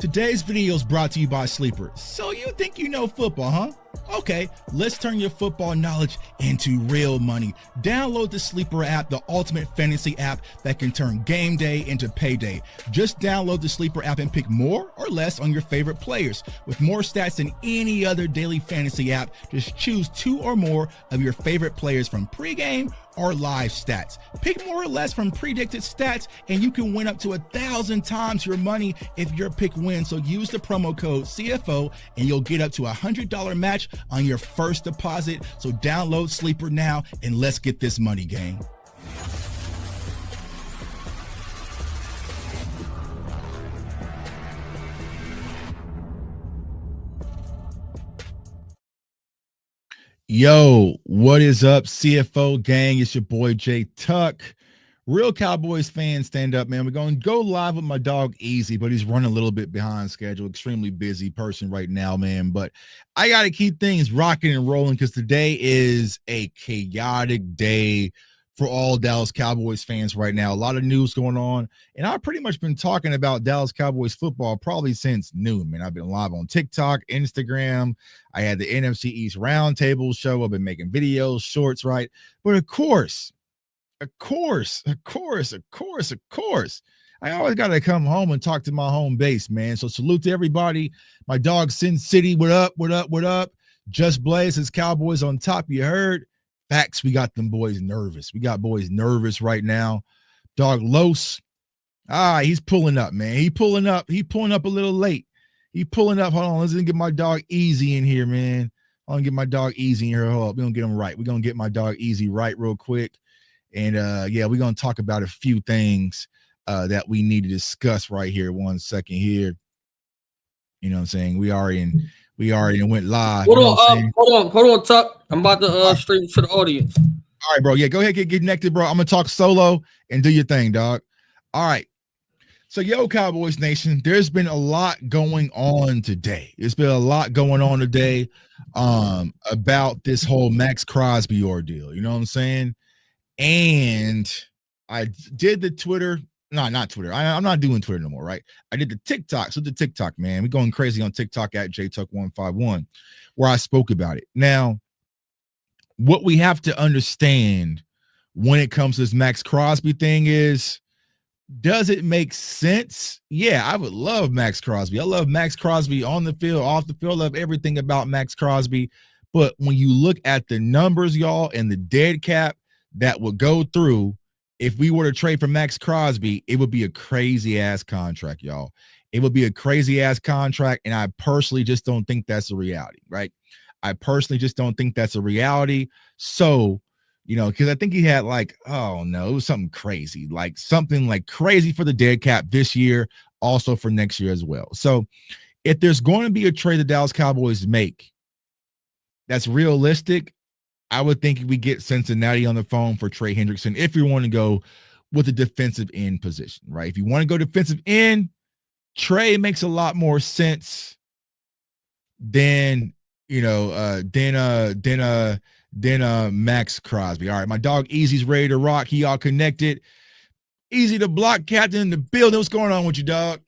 Today's video is brought to you by Sleeper. So you think you know football, huh? Okay, let's turn your football knowledge into real money. Download the Sleeper app, the ultimate fantasy app that can turn game day into payday. Just download the Sleeper app and pick more or less on your favorite players. With more stats than any other daily fantasy app, just choose 2 or more of your favorite players from pregame or live stats. Pick more or less from predicted stats, and you can win up to 1,000 times your money if your pick wins. So use the promo code CFO and you'll get up to $100 match on your first deposit. So download Sleeper now and let's get this money, gang. Yo, what is up, CFO gang? It's your boy Jay Tuck. Real Cowboys fans, stand up, man. We're going to go live with my dog Easy, but he's running a little bit behind schedule. Extremely busy person right now, man. But I got to keep things rocking and rolling because today is a chaotic day for all Dallas Cowboys fans right now. A lot of news going on, and I've pretty much been talking about Dallas Cowboys football probably since noon, man. I've been live on TikTok, Instagram. I had the NFC East roundtable show. I've been making videos, shorts, right? But of course, I always got to come home and talk to my home base, man. So salute to everybody. My dog Sin City, what up? Just Blaze says Cowboys on top. You heard? Facts, we got them boys nervous. We got boys nervous right now. Dog Los, he's pulling up, man. He pulling up a little late. He pulling up. Hold on, let's get my dog Easy in here, man. I want to get my dog Easy in here. Hold up, we're gonna get him right. We're gonna get my dog Easy right real quick. And we're gonna talk about a few things that we need to discuss right here. 1 second here. You know what I'm saying? We already went live. Hold on, Tuck. I'm about to stream to the audience. All right, bro. Yeah, go ahead, get connected, bro. I'm gonna talk solo and do your thing, dog. All right. So, yo, Cowboys Nation, there's been a lot going on today. There's been a lot going on today about this whole Max Crosby ordeal. You know what I'm saying? And I did the Twitter. No, not Twitter. I'm not doing Twitter no more, right? I did the TikTok. So the TikTok, man. We're going crazy on TikTok at JTuck151, where I spoke about it. Now, what we have to understand when it comes to this Max Crosby thing is, does it make sense? Yeah, I would love Max Crosby. I love Max Crosby on the field, off the field. I love everything about Max Crosby. But when you look at the numbers, y'all, and the dead cap that would go through, if we were to trade for Max Crosby, it would be a crazy ass contract, y'all. It would be a crazy ass contract. And I personally just don't think that's a reality, right? I personally just don't think that's a reality. So, because I think he had it was something crazy, something crazy for the dead cap this year, also for next year as well. So if there's going to be a trade the Dallas Cowboys make that's realistic, I would think we get Cincinnati on the phone for Trey Hendrickson if you want to go with a defensive end position, right? If you want to go defensive end, Trey makes a lot more sense than Max Crosby. All right, my dog Easy's ready to rock. He all connected. Easy to block captain in the building. What's going on with you, dog?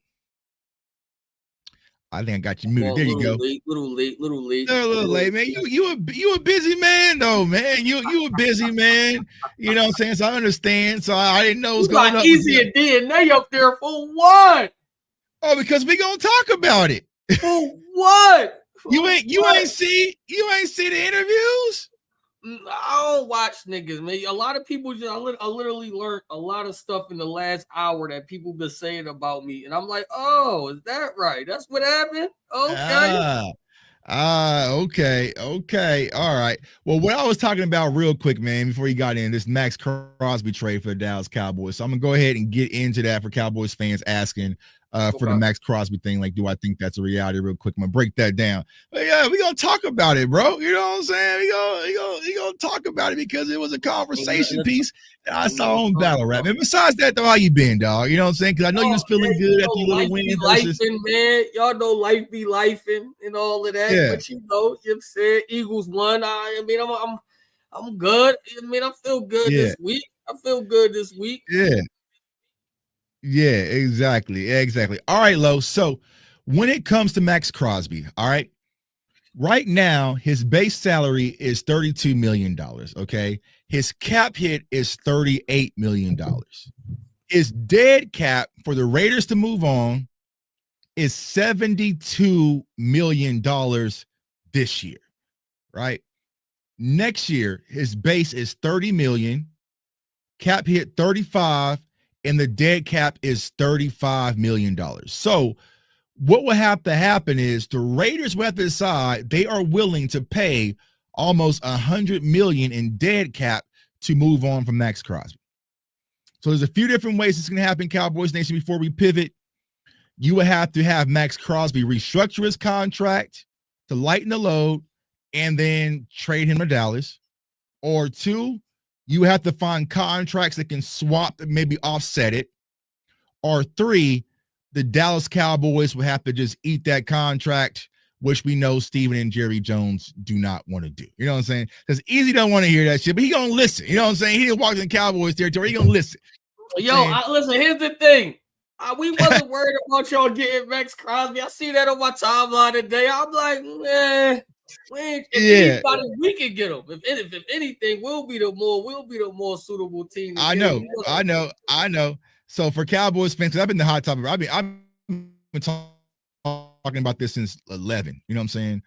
I think I got you muted. There you go. Little late, man. You a busy man, though, man. You a busy man. You know what I'm saying? So I understand. So I didn't know what was going on. Easy and DNA up there for what? Oh, because we gonna talk about it. For what? You ain't see the interviews? I don't watch niggas, man. A lot of people I literally learned a lot of stuff in the last hour that people been saying about me, and I'm like, oh, is that right? That's what happened. Okay. Okay. All right. Well, what I was talking about real quick, man, before you got in, this Max Crosby trade for the Dallas Cowboys. So I'm gonna go ahead and get into that for Cowboys fans asking for the Max Crosby thing. Do I think that's a reality real quick? I'm gonna break that down. But yeah, we're gonna talk about it, bro. You know what I'm saying? We gonna talk about it because it was a conversation piece that I saw on Battle Rap. And besides that, though, how you been, dog? You know what I'm saying? Because I know you was feeling good after your little win versus. Man, y'all know life be lifing and all of that. Yeah. But you've said Eagles won. I'm good. I feel good this week. I feel good this week. Yeah, exactly. All right, Lo. So when it comes to Max Crosby, all right, right now his base salary is $32 million. Okay, his cap hit is $38 million. His dead cap for the Raiders to move on is $72 million this year, right? Next year, his base is $30 million, cap hit 35, and the dead cap is $35 million. So what will have to happen is the Raiders will have to decide they are willing to pay almost $100 million in dead cap to move on from Max Crosby. So there's a few different ways it's going to happen, Cowboys Nation. Before we pivot, you will have to have Max Crosby restructure his contract to lighten the load and then trade him to Dallas. Or two, you have to find contracts that can swap and maybe offset it. Or three, the Dallas Cowboys will have to just eat that contract, which we know Steven and Jerry Jones do not want to do. You know what I'm saying? Because Easy don't want to hear that shit, but he gonna listen. You know what I'm saying? He didn't walk in Cowboys territory. He gonna listen. Yo, listen, here's the thing. We wasn't worried about y'all getting Max Crosby. I see that on my timeline today. I'm like, man, if anybody, we can get him. If anything, we'll be the more suitable team. I know. So for Cowboys fans, I've been the hot topic. I've been talking about this since 11. You know what I'm saying?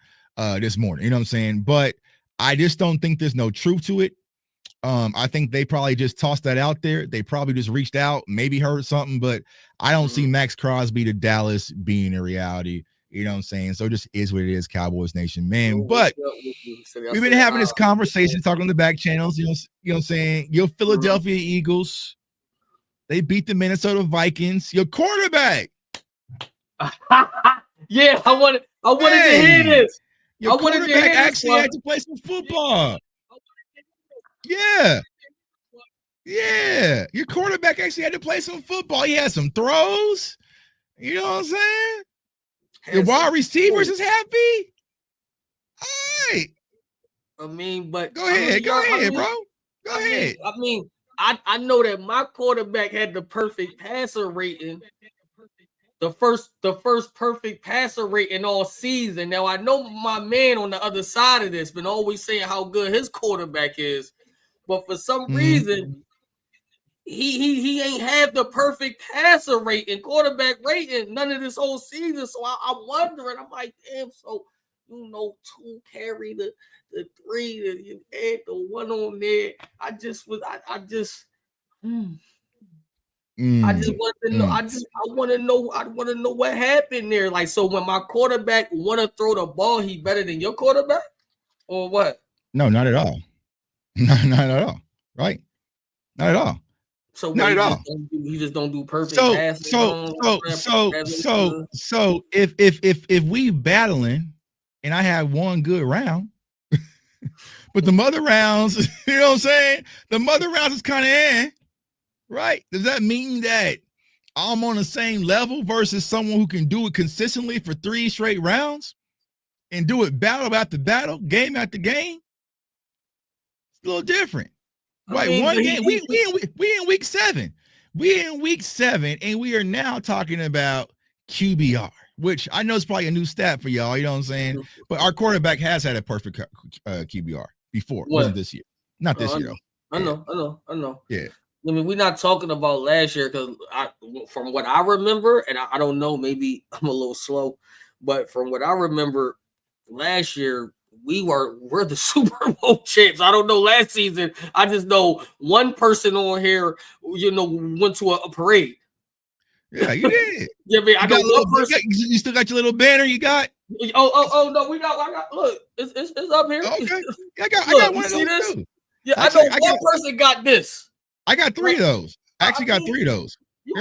This morning. You know what I'm saying? But I just don't think there's no truth to it. I think they probably just tossed that out there. They probably just reached out, maybe heard something, but I don't see Max Crosby to Dallas being a reality. You know what I'm saying? So it just is what it is, Cowboys Nation, man. But we've been having this conversation, talking on the back channels. You know what I'm saying? Your Philadelphia Eagles, they beat the Minnesota Vikings. Your quarterback. Yeah, I wanted to hear this. Your quarterback actually had to play some football. Yeah. Your quarterback actually had to play some football. He had some throws. You know what I'm saying? Your wide receivers is happy. All right. I mean, but go ahead, bro. Go ahead. I know that my quarterback had the perfect passer rating. The first perfect passer rating all season. Now I know my man on the other side of this been always saying how good his quarterback is. But for some reason, he ain't have the perfect passer rating, quarterback rating, none of this whole season. So I'm wondering, I'm like, damn, so, 2 carry the 3, you add the 1 on there. I just want to know what happened there. Like, so when my quarterback want to throw the ball, he better than your quarterback, or what? No, not at all. Not at all. Right? Not at all. So not at all. He just don't do perfect passes. So if we battling and I have one good round, but the other rounds, you know what I'm saying? The other rounds is kind of right? Does that mean that I'm on the same level versus someone who can do it consistently for 3 straight rounds and do it battle after battle, game after game? It's a little different. Right, one game. We in week 7. We in week 7, and we are now talking about QBR, which I know is probably a new stat for y'all. You know what I'm saying? But our quarterback has had a perfect QBR before. It wasn't this year. Not this year, though. I know. Yeah. I mean, we're not talking about last year because from what I remember, and I don't know, maybe I'm a little slow, but from what I remember last year, we're the Super Bowl champs. I don't know last season. I just know one person on here, went to a parade. Yeah, you did. Yeah, man, I know one person. You still got your little banner you got? Oh no, I got look, it's up here. Okay. I got one of those too. Yeah, I know one person got this. I got 3 of those. I actually got 3 of those. You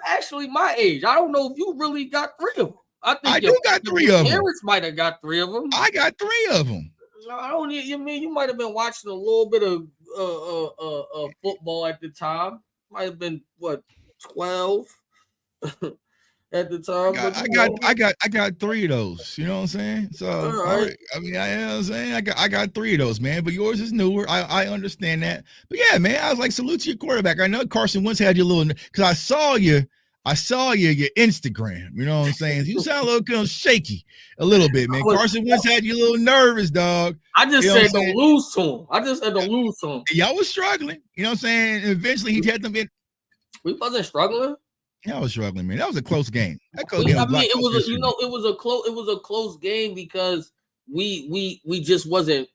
actually my age. I don't know if you really got 3 of them. I do got 3 of them. Parents might have got 3 of them. I got 3 of them. I don't need. You mean you might have been watching a little bit of football at the time? Might have been 12 at the time. I got 3 of those. You know what I'm saying? So all right. I mean, you know what I'm saying? I got 3 of those, man. But yours is newer. I understand that. But yeah, man, I was like, salute to your quarterback. I know Carson Wentz had your little, because I saw you I saw your Instagram. You know what I'm saying? You sound a little shaky, a little bit, man. Carson Wentz had you a little nervous, dog. I just said don't lose to him. I just said don't lose to him. Y'all was struggling. You know what I'm saying? And eventually he had them in. We wasn't struggling. Yeah, I was struggling, man. That was a close game. It was a close game because we just wasn't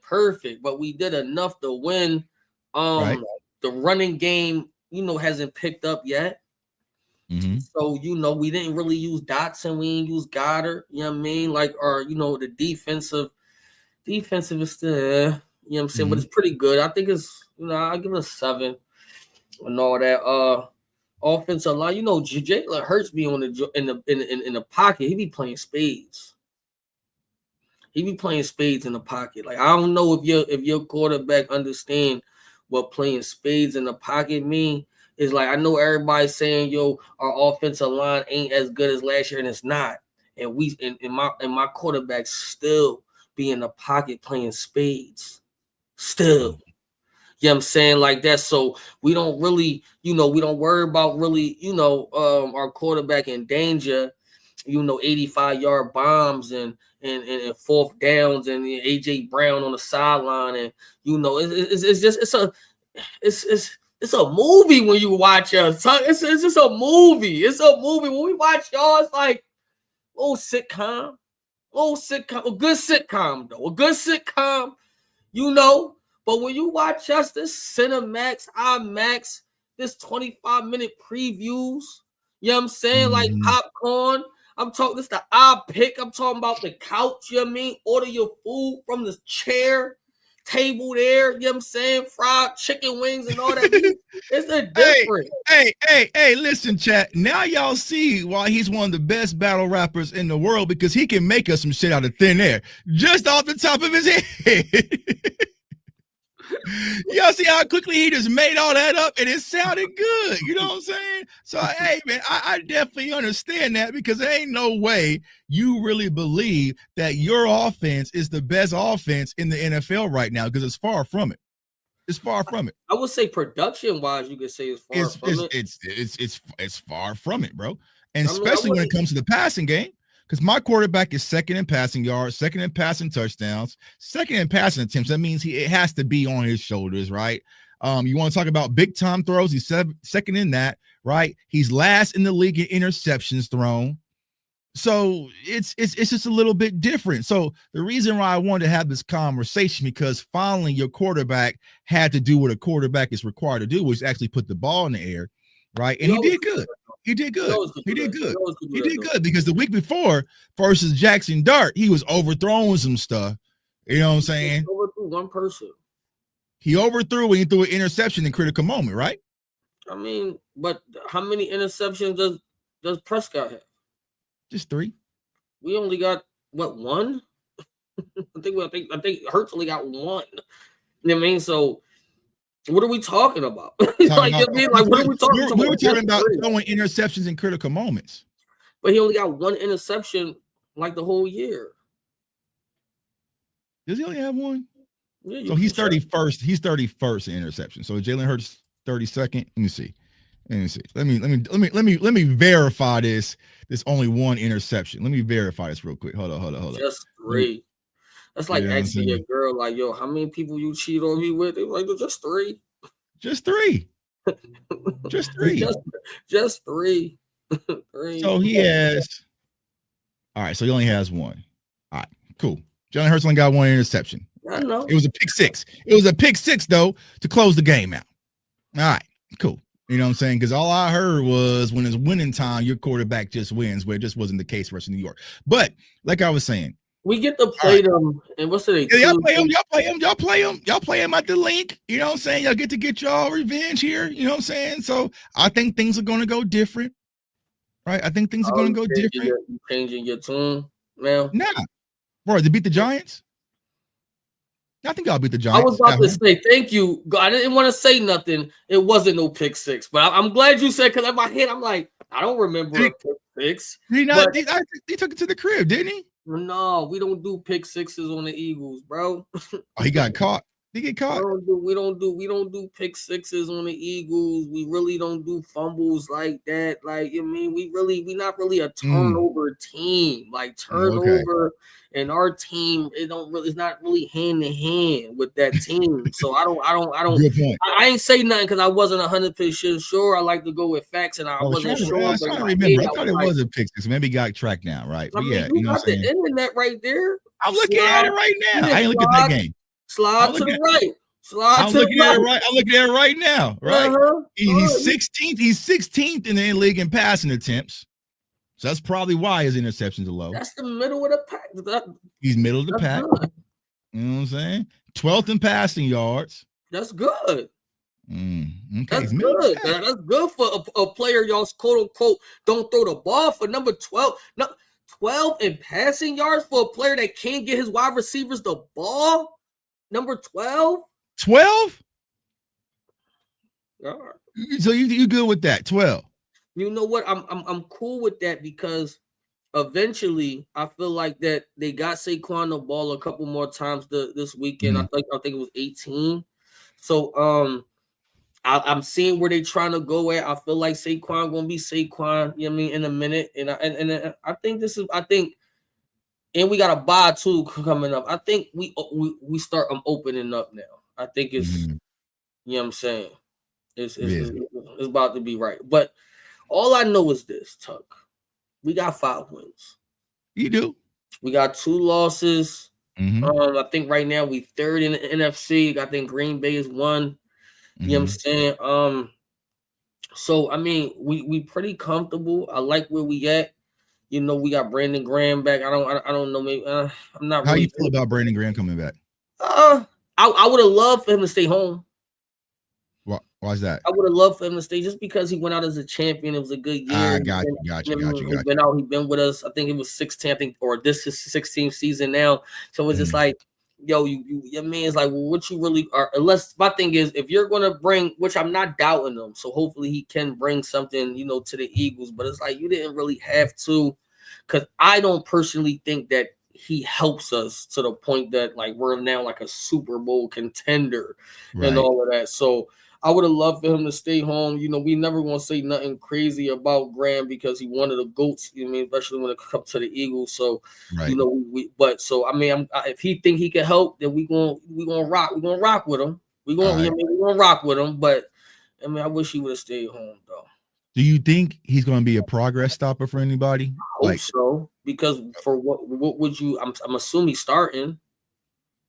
perfect, but we did enough to win. Right. The running game, hasn't picked up yet. Mm-hmm. So, we didn't really use Dotson. We didn't use Goddard. You know what I mean? Like, or, the defensive is still there. You know what I'm saying? Mm-hmm. But it's pretty good. I think it's, I'll give it a 7 and all that. Offensive line, Jalen Hurts be in the pocket. He be playing spades. He be playing spades in the pocket. Like, I don't know if your quarterback understand what playing spades in the pocket mean. Is like, I know everybody's saying, our offensive line ain't as good as last year, and it's not. And my quarterback still be in the pocket playing spades. Still. You know what I'm saying? Like that. So we don't really, we don't worry about really, our quarterback in danger, 85-yard bombs and fourth downs and AJ Brown on the sideline. And, it's a movie when you watch us. It's just a movie. It's a movie. When we watch y'all, it's like sitcom. A good sitcom, though. A good sitcom, But when you watch us, this Cinemax, IMAX, this 25-minute previews, you know what I'm saying? Like popcorn. I'm talking this the eye pick. I'm talking about the couch, you know what I mean? Order your food from the chair. Table there, you know what I'm saying? Fried chicken wings and all that. It's a different. Hey, listen, chat. Now y'all see why he's one of the best battle rappers in the world, because he can make us some shit out of thin air just off the top of his head. Y'all see how quickly he just made all that up and it sounded good. You know what I'm saying? So, hey, man, I definitely understand that, because there ain't no way you really believe that your offense is the best offense in the NFL right now, because it's far from it. It's far from it. I would say production-wise, you could say it's far from it. It's far from it, bro. And especially when it comes to the passing game. Because my quarterback is second in passing yards, second in passing touchdowns, second in passing attempts. That means it has to be on his shoulders, right? You want to talk about big time throws? He's second in that, right? He's last in the league in interceptions thrown. So it's just a little bit different. So the reason why I wanted to have this conversation, because finally your quarterback had to do what a quarterback is required to do, which is actually put the ball in the air, right? And he did good. He did good. He did good because the week before versus Jackson Dart, he was overthrowing some stuff. You know what I'm saying? He overthrew one person. He overthrew and he threw an interception in critical moment, right? I mean, but how many interceptions does Prescott have? Just 3. We only got one? I think Hurts only got 1. You know what I mean? So what are we talking about? What are we talking about? We were talking about throwing interceptions in critical moments. But he only got 1 interception like the whole year. Does he only have 1? Yeah, so he's 31st. He's 31st in interception. So Jalen Hurts 32nd. Let me see. Let me verify this. There's only 1 interception. Let me verify this real quick. Hold on. Just 3. That's like asking your girl, like, yo, how many people you cheat on me with? They're like, just 3. Just 3. Just 3. Just 3. 3. So he has. All right. So he only has 1. All right. Cool. Jalen Hurts only got 1 interception. I know. It was a pick 6. It was a pick 6, though, to close the game out. All right. Cool. You know what I'm saying? Because all I heard was when it's winning time, your quarterback just wins, where it just wasn't the case versus New York. But like I was saying, we get to play them, and what's the y'all play them at the link. You know what I'm saying? Y'all get y'all revenge here. You know what I'm saying? So I think things are going to go different, right? I think things are going to go different. You changing your tune now? Nah, bro, to beat the Giants. I think I'll beat the Giants. I was about to say thank you. I didn't want to say nothing. It wasn't no pick 6, but I'm glad you said, because in my head I'm like, I don't remember a pick 6. He took it to the crib, didn't he? No, we don't do pick 6s on the Eagles, bro. Oh, he got caught. They get caught. We don't do pick sixes on the Eagles. We really don't do fumbles like that. Like, I mean, we not really a turnover team. Like turnover and our team, it's not really hand in hand with that team. So I don't. Good point. I ain't say nothing because I wasn't 100% sure. I like to go with facts, and I wasn't sure. I was trying to remember. I thought it was a pick six. Maybe got tracked down, right? But yeah, you got the internet right there. I'm looking at it right now. I ain't looking at that game. Slide to the right. I'm looking at it right. I'm looking at it right now. Right. He's 16th. He's 16th in the league in passing attempts. So that's probably why his interceptions are low. That's the middle of the pack. He's middle of the pack. Good. You know what I'm saying? 12th in passing yards. That's good. Okay. That's good. That's good for a player y'all quote unquote don't throw the ball for number 12. No, 12 in passing yards for a player that can't get his wide receivers the ball. Number 12. 12? So you good with that? 12. You know what? I'm cool with that because eventually I feel like that they got Saquon the ball a couple more times this weekend. I think it was 18. So I'm seeing where they're trying to go at. I feel like Saquon gonna be Saquon, you know what I mean, in a minute. And I think and we got a bye too coming up. I think we start opening up now. I think it's you know what I'm saying. It's about to be right. But all I know is this, Tuck. We got 5 wins. You do. We got 2 losses. I think right now we 3rd in the NFC. I think Green Bay is 1. You know what I'm saying? So I mean, we pretty comfortable. I like where we at. You know, we got Brandon Graham back. I don't know. Maybe I'm not. How you feel about Brandon Graham coming back? I would have loved for him to stay home. Why is that? I would have loved for him to stay just because he went out as a champion. It was a good year. Got you. He's been with us. I think it was 16th, or this is 16th season now. So it's just like, yo, your man's like, well, what you really are? Unless my thing is, if you're gonna bring, which I'm not doubting him, so hopefully he can bring something, you know, to the Eagles. But it's like you didn't really have to, because I don't personally think that he helps us to the point that like we're now like a Super Bowl contender and all of that. So I would have loved for him to stay home. You know, we never want to say nothing crazy about Graham because he one of the GOATs, you know, I mean, especially when it comes to the Eagles. So, you know, if he think he can help, then we gonna rock. We're gonna rock with him. We're gonna rock with him. But I mean, I wish he would have stayed home though. Do you think he's gonna be a progress stopper for anybody? I hope so, because for what would you? I'm assuming starting,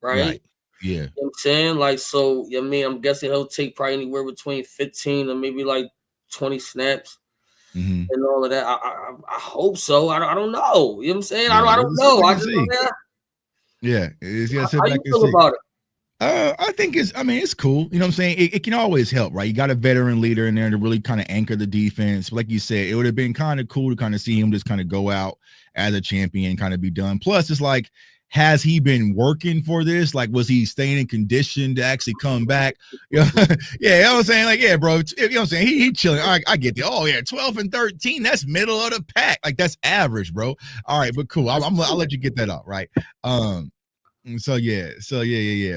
right? Yeah. You know what I'm saying? Like, so, I mean, I'm guessing he'll take probably anywhere between 15 and maybe like 20 snaps and all of that. I hope so. I don't know. You know what I'm saying? Yeah, I don't know. I just know that. Yeah. How you feel about it? I think it's cool. You know what I'm saying? It can always help, right? You got a veteran leader in there to really kind of anchor the defense. Like you said, it would have been kind of cool to kind of see him just kind of go out as a champion and kind of be done. Plus, it's like, has he been working for this? Like, was he staying in condition to actually come back? Yeah, you know what I'm saying? Like, yeah, bro, you know what I'm saying? He chilling. All right, I get that. Oh, yeah, 12 and 13. That's middle of the pack. Like, that's average, bro. All right, but cool. I'll let you get that up, right?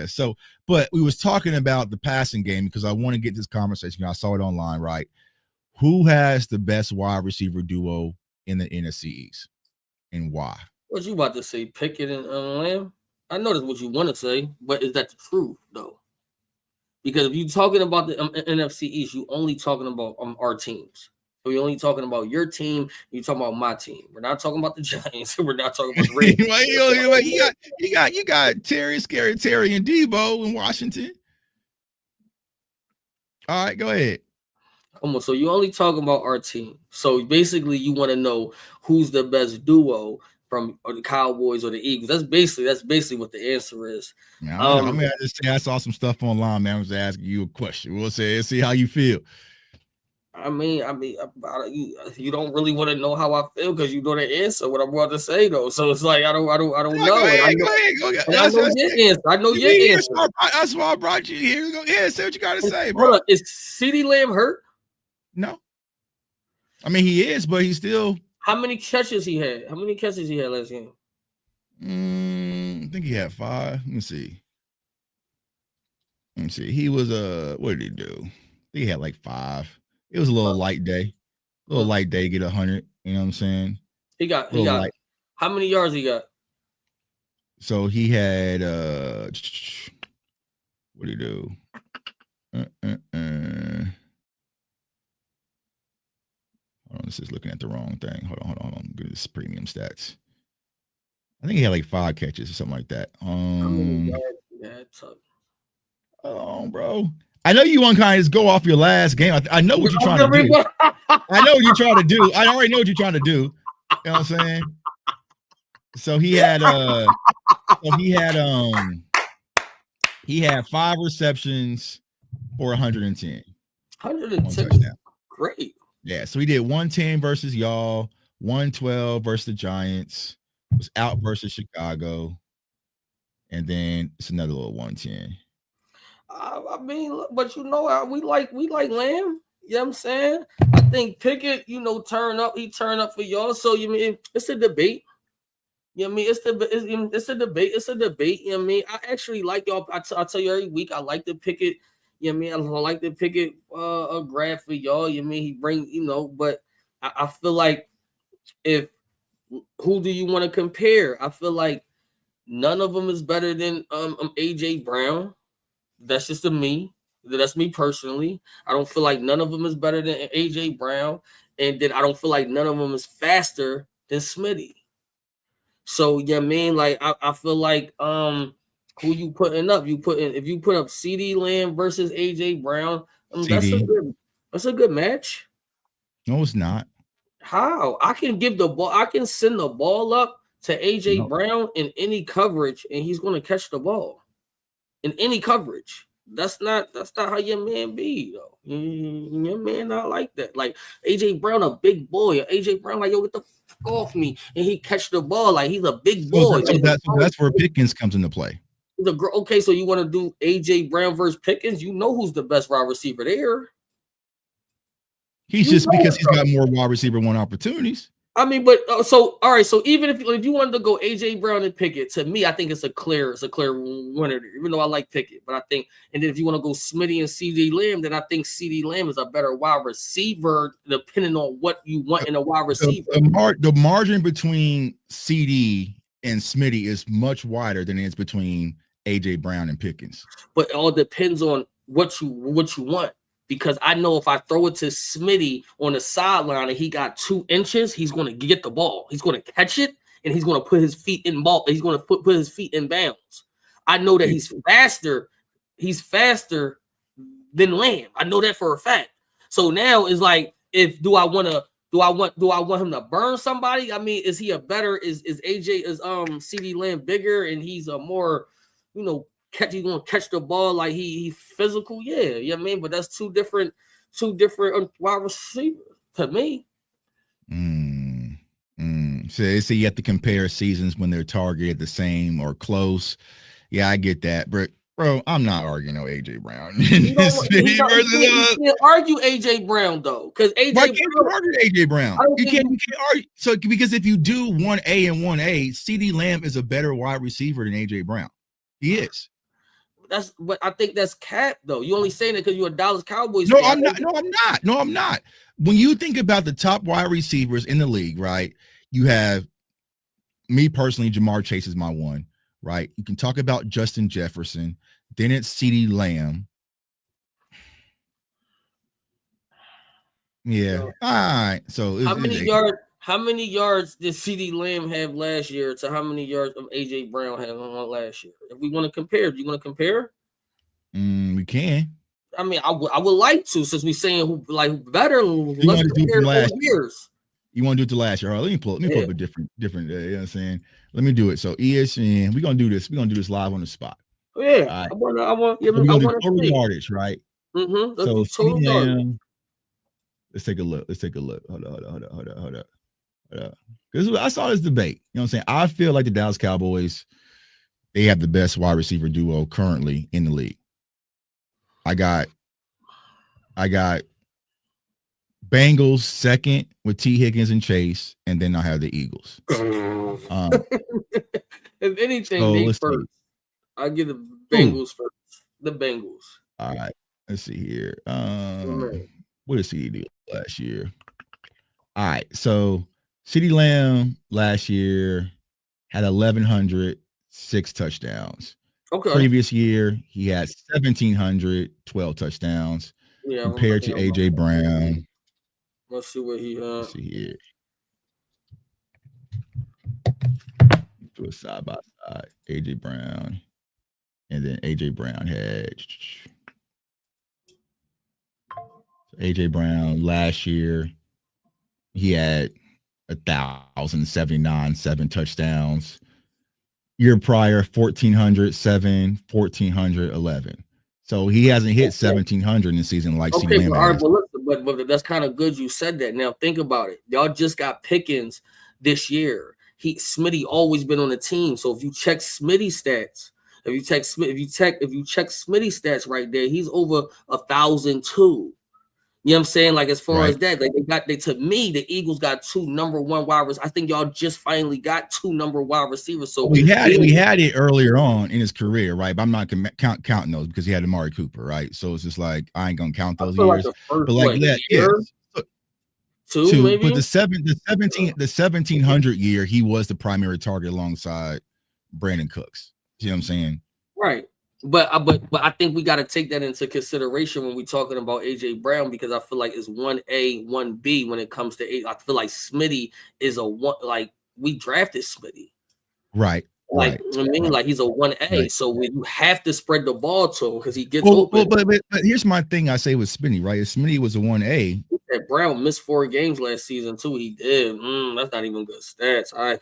So, but we was talking about the passing game because I want to get this conversation. I saw it online, right? Who has the best wide receiver duo in the NFC East and why? What you about to say, Pickett and Lamb? I know that's what you want to say, but is that the truth, though? Because if you're talking about the NFC East, you only talking about our teams. So you're only talking about your team. You're talking about my team. We're not talking about the Giants. We're not talking about the Ravens. you got Terry, Scary Terry, and Debo in Washington. All right, go ahead. Come on, so you only talking about our team. So basically, you want to know who's the best duo from the Cowboys or the Eagles. That's basically what the answer is. Yeah, I'm gonna just say I saw some stuff online, man. I was asking you a question. We'll see how you feel. I mean, you don't really want to know how I feel because you know the answer. What I'm about to say though, so it's like I don't know. Go ahead. I know your answer. That's why I brought you here. Go ahead, say what you got to say, bro. Up, is CeeDee Lamb hurt? No. I mean, he is, but he's still. How many catches he had? How many catches he had last game? I think he had 5. Let me see. Let me see. He was what did he do? He had like 5. It was a little light day. Light day, get 100. You know what I'm saying? He got light. How many yards he got? So he had what did he do? Hold on, this is looking at the wrong thing. Hold on. Get this premium stats. I think he had like 5 catches or something like that. Oh, bro. I know you want to kind of just go off your last game. I know what you're trying to do. I know what you're trying to do. I already know what you're trying to do. You know what I'm saying? So he had 5 receptions for 110. 110. Great. Yeah. So he did 110 versus y'all, 112 versus the Giants, was out versus Chicago, and then it's another little 110. I mean, but we like Lamb. You know what I'm saying? I think Pickett, turn up. He turn up for y'all. So you mean it's a debate. You know what I mean? It's a debate. It's a debate. You know what I mean? I actually like y'all. I tell you every week, I like the Pickett. You know what I mean? I like the Pickett a grab for y'all. You know what I mean? He bring, but I feel like who do you want to compare? I feel like none of them is better than AJ Brown. That's just me. That's me personally. I don't feel like none of them is better than AJ Brown, and then I don't feel like none of them is faster than Smitty. So yeah, man, like I feel like who you putting up? If you put up CD Lamb versus AJ Brown, that's a good match. No, it's not. How? I can give the ball, I can send the ball up to AJ Brown in any coverage, and he's gonna catch the ball in any coverage. That's not how your man be, though. Your man not like that. Like AJ Brown, a big boy. AJ Brown, like, yo, get the fuck off me, and he catch the ball like he's a big boy. So that's where Pickens comes into play. Okay, so you want to do AJ Brown versus Pickens? You know who's the best wide receiver there? He's just because he's got more wide receiver 1 opportunities. I mean, but all right. So even if you wanted to go AJ Brown and Pickett, to me, I think it's a clear winner. Even though I like Pickett, but I think, and then if you want to go Smitty and CD Lamb, then I think CD Lamb is a better wide receiver, depending on what you want in a wide receiver. The margin between CD and Smitty is much wider than it is between AJ Brown and Pickens. But it all depends on what you want. Because I know if I throw it to Smitty on the sideline and he got 2 inches, he's going to get the ball. He's going to catch it, and he's going to put his feet in ball. He's going to put his feet in bounds. I know that he's faster. He's faster than Lamb. I know that for a fact. So now it's like, do I want him to burn somebody? I mean, is he a better? Is CD Lamb bigger and he's a more, he's gonna catch the ball like he physical, yeah, you know what I mean? But that's two different wide receivers to me. So you have to compare seasons when they're targeted the same or close. Yeah, I get that, but bro, I'm not arguing no AJ Brown. You can't argue AJ Brown though, because Why can't you argue AJ Brown? You can't argue. So because if you do 1A and 1A, CD Lamb is a better wide receiver than AJ Brown. He is. But I think that's cap though. You only saying it because you're a Dallas Cowboys fan. No, I'm not. When you think about the top wide receivers in the league, right? You have me personally, Jamar Chase is my one, right? You can talk about Justin Jefferson, then it's CeeDee Lamb. Yeah. All right. So how many yards did CeeDee Lamb have last year to how many yards of AJ Brown had on last year? If we want to compare, do you want to compare? We can. I mean, I would like to, since we're saying who better. Let's compare those years. You want to do it to last year? All right, let me pull up a different. You know what I'm saying? Let me do it. So ESPN, we're gonna do this. We're gonna do this live on the spot. Yeah, right. I want total yardage, right? Mm-hmm. So CeeDee Lamb. Let's take a look. Hold up. Because I saw this debate. You know what I'm saying? I feel like the Dallas Cowboys, they have the best wide receiver duo currently in the league. I got Bengals second with T. Higgins and Chase, and then I have the Eagles. If anything, they first. I'll give the Bengals first. The Bengals. All right. Let's see here. Right. What did CD do last year? All right. So CeeDee Lamb last year had 1,100, 6 touchdowns. Okay. Previous year, he had 1,700, 12 touchdowns. Yeah. Compared to AJ Brown. Let's see what he had. Let's see here. Do it side by side. AJ Brown. And then AJ Brown had AJ Brown last year. He had 1,079, 7 touchdowns. Year prior, 1,400, 7, 1,400, 11. So he hasn't hit 1,700 in the season like CeeDee Lamb has. But that's kind of good you said that. Now think about it. Y'all just got Pickens this year. Smitty always been on the team. So if you check Smitty's stats, if you check Smitty's stats right there, he's over 1,002. You know what I'm saying? Like as far as that, to me, the Eagles got 2 number 1 wide receivers. I think y'all just finally got 2 number 1 wide receivers. So we had it earlier on in his career, right? But I'm not counting those because he had Amari Cooper, right? So it's just like I ain't gonna count those years. But like that, yeah. Two maybe. But the 1,700 year, he was the primary target alongside Brandon Cooks. You know what I'm saying? Right. But I think we got to take that into consideration when we're talking about AJ Brown, because I feel like it's 1A, 1B when it comes to I feel like Smitty is a 1. Like we drafted Smitty, right? Like like he's a 1A, right. So you have to spread the ball to him because he gets open. But here's my thing. I say with Smitty, right? If Smitty was a 1A. Brown missed 4 games last season too. He did. That's not even good stats. All right.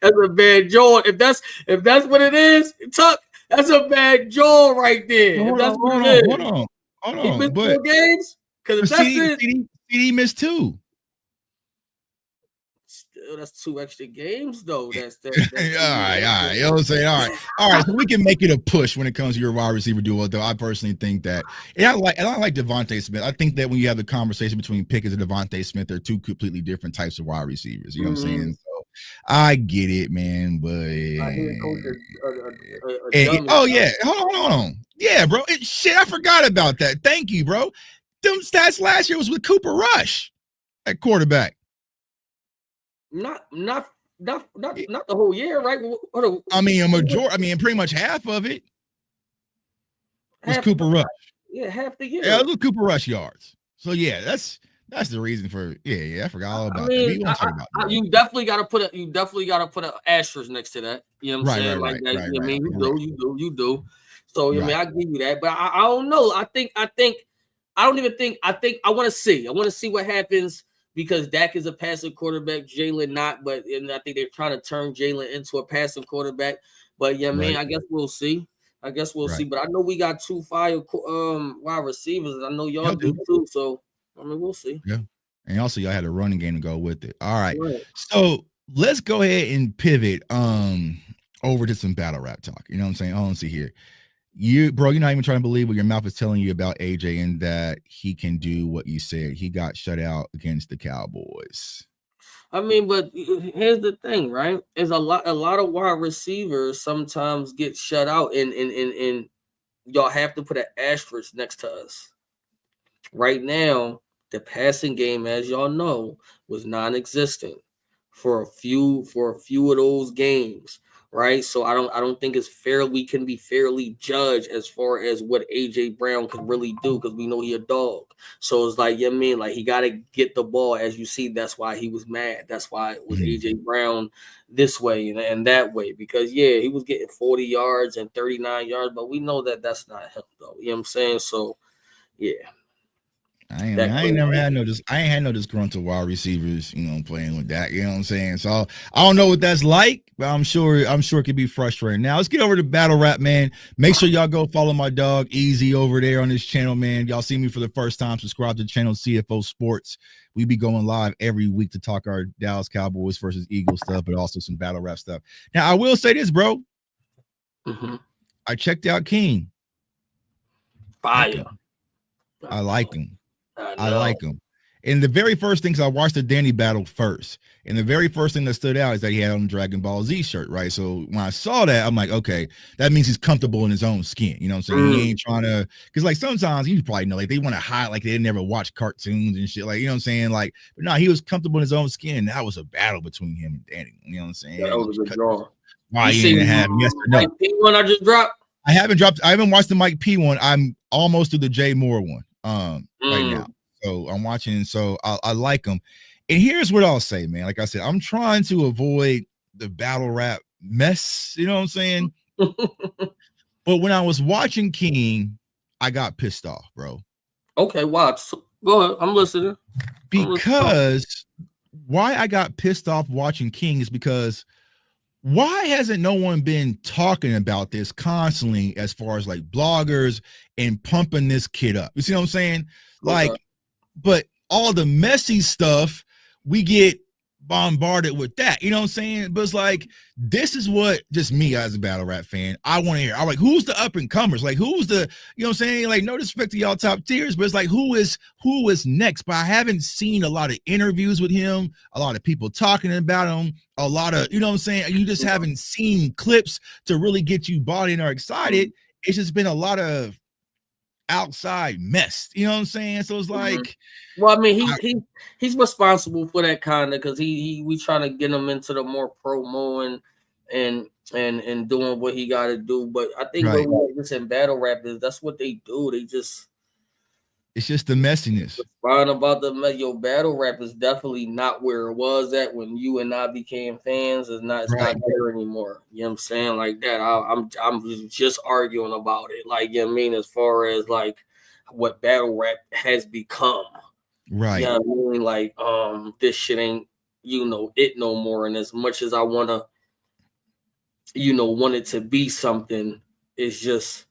That's a bad jaw. If that's what it is, Tuck, that's a bad jaw right there. Hold on. He missed 4 games? Because if that's it, he missed 2. Still, that's 2 extra games, though. That's all right. You know what I'm saying? All right. So we can make it a push when it comes to your wide receiver duo, though. I personally think that, and I like Devontae Smith. I think that when you have the conversation between Pickens and Devontae Smith, they're 2 completely different types of wide receivers. You know what I'm saying? So I get it, man. But yeah, hold on. Yeah, bro. I forgot about that. Thank you, bro. Them stats last year was with Cooper Rush at quarterback. Not the whole year, right? I mean, a majority. I mean, pretty much half of it was Cooper Rush. Yeah, half the year. Yeah, it was Cooper Rush yards. So yeah, that's the reason for. Yeah, I forgot all about that. You definitely got to put an asterisk next to that. You know what I'm saying? Like that. I mean, you do. So I mean, I give you that, but I don't know. I want to see. I want to see what happens. Because Dak is a passive quarterback, Jalen not, and I think they're trying to turn Jalen into a passive quarterback. But yeah, man, I guess we'll see. See. But I know we got 2 fire wide receivers, and I know y'all do too. So I mean, we'll see. Yeah, and also y'all had a running game to go with it. All right. So let's go ahead and pivot over to some battle rap talk. You know what I'm saying? I don't see here. You're not even trying to believe what your mouth is telling you about AJ and that he can do what you said. He got shut out against the Cowboys. I mean, but here's the thing, right? Is a lot of wide receivers sometimes get shut out, and y'all have to put an asterisk next to us. Right now, the passing game, as y'all know, was non-existent for a few of those games. Right, so I don't think it's can be fairly judged as far as what AJ Brown can really do, because we know he a dog. So it's like, he got to get the ball. As you see, that's why he was mad. That's why it was AJ Brown this way and that way, because he was getting 40 yards and 39 yards, but we know that that's not him though. You know what I'm saying? So yeah. I ain't had no disgruntled wide receivers, playing with that. You know what I'm saying? So I don't know what that's like, but I'm sure it could be frustrating. Now let's get over to battle rap, man. Make sure y'all go follow my dog Easy over there on this channel, man. Y'all see me for the first time, subscribe to the channel CFO Sports. We be going live every week to talk our Dallas Cowboys versus Eagles stuff, but also some battle rap stuff. Now I will say this, bro. I checked out King. Fire. I like him. I like him. And the very first things I watched the Danny battle first, and the very first thing that stood out is that he had on the Dragon Ball Z shirt, right? So when I saw that, I'm like, okay, that means he's comfortable in his own skin. You know what I'm saying? He ain't trying to, because like sometimes you probably know, like they want to hide, like they never watch cartoons and shit, like you know what I'm saying? Like, but no, he was comfortable in his own skin. That was a battle between him and Danny. You know what I'm saying? That was a good draw. Why you didn't have yes or no? Mike P one I just dropped. I haven't watched the Mike P one. I'm almost through the Jay Moore one right now. So I'm watching. So I like them. And here's what I'll say, man. Like I said, I'm trying to avoid the battle rap mess. You know what I'm saying? But when I was watching King, I got pissed off, bro. Okay, watch. Go ahead. I'm listening. Because why I got pissed off watching King is because why hasn't no one been talking about this constantly as far as like bloggers and pumping this kid up? You see what I'm saying? Like, but all the messy stuff, we get bombarded with that. You know what I'm saying? But it's like, this is what just me as a battle rap fan, I want to hear. I'm like, who's the up and comers? Like, who's the, you know what I'm saying? Like, no disrespect to y'all top tiers, but it's like, who is next? But I haven't seen a lot of interviews with him, a lot of people talking about him, a lot of, you know what I'm saying? You just haven't seen clips to really get you bought in or excited. It's just been a lot of outside mess, you know what I'm saying? So it's like, well, I mean, he's responsible for that kind of, because we trying to get him into the more promo and doing what he got to do. But I think right. what we just in battle rap is that's what they do. They just, it's just the messiness. Fine about your battle rap is definitely not where it was at when you and I became fans. It's not there anymore. You know what I'm saying? Like that. I'm just arguing about it. Like, you know what I mean, as far as like what battle rap has become. Right. You know what I mean? Like, this shit ain't, it no more. And as much as I wanna, want it to be something, it's just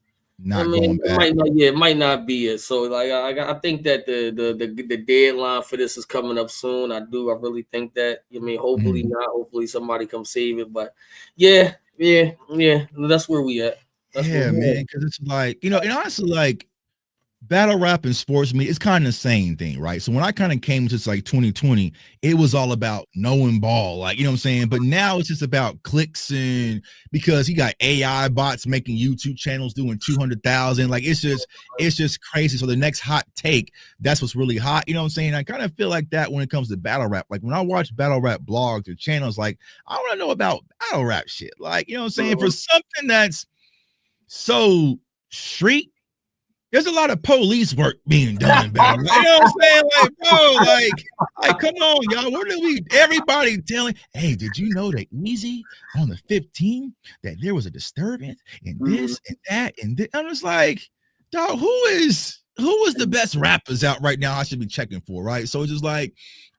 going back. It might not be it. So like I think that the deadline for this is coming up soon. I really think that. I mean, hopefully not. Hopefully somebody come save it. But yeah. That's where we at. Man, because it's like, and honestly, like battle rap and sports media, it's kind of the same thing, right? So when I kind of came to like 2020, it was all about knowing ball, like, you know what I'm saying? But now it's just about clicks, and because you got AI bots making YouTube channels doing 200,000, like it's just crazy. So the next hot take, that's what's really hot, you know what I'm saying? I kind of feel like that when it comes to battle rap. Like when I watch battle rap blogs or channels, like I want to know about battle rap shit, like, you know what I'm saying? For something that's so street, there's a lot of police work being done in battle. You know what I'm saying? Like, bro, like, come on, y'all. What are everybody telling? Hey, did you know that Easy on the 15th that there was a disturbance and this and that and this? I'm just like, dog, who is the best rappers out right now I should be checking for, right? So it's just like,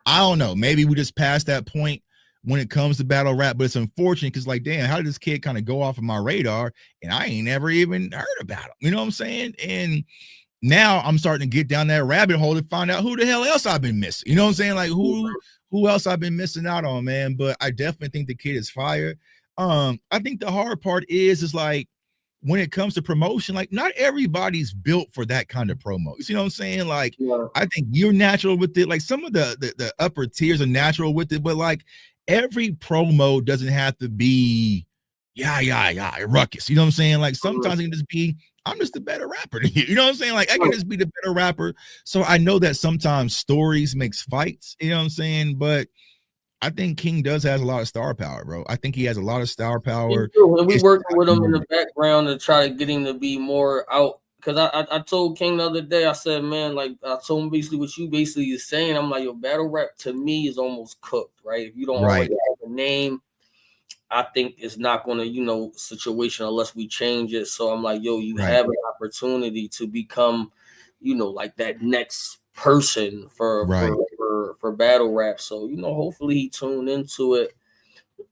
I don't know. Maybe we just passed that point when it comes to battle rap, but it's unfortunate because, like, damn, how did this kid kind of go off of my radar and I ain't never even heard about him? You know what I'm saying? And now I'm starting to get down that rabbit hole to find out who the hell else I've been missing. You know what I'm saying? Like who else I've been missing out on, man. But I definitely think the kid is fire. I think the hard part is like when it comes to promotion, like not everybody's built for that kind of promo. You see what I'm saying? Like, I think you're natural with it. Like some of the upper tiers are natural with it, but like every promo doesn't have to be ruckus. You know what I'm saying? Like sometimes it can just be, I'm just a better rapper than you. You know what I'm saying? Like I can just be the better rapper. So I know that sometimes stories makes fights, you know what I'm saying? But I think King has a lot of star power, bro. I think he has a lot of star power. And we working with him in the background to try to get him to be more out. Because I told King the other day, I said, man, like I told him basically what you basically is saying. I'm like, your battle rap to me is almost cooked, right? If you don't already have a name, I think it's not going to, situation unless we change it. So I'm like, yo, you have an opportunity to become, like that next person for battle rap. So, hopefully he tuned into it.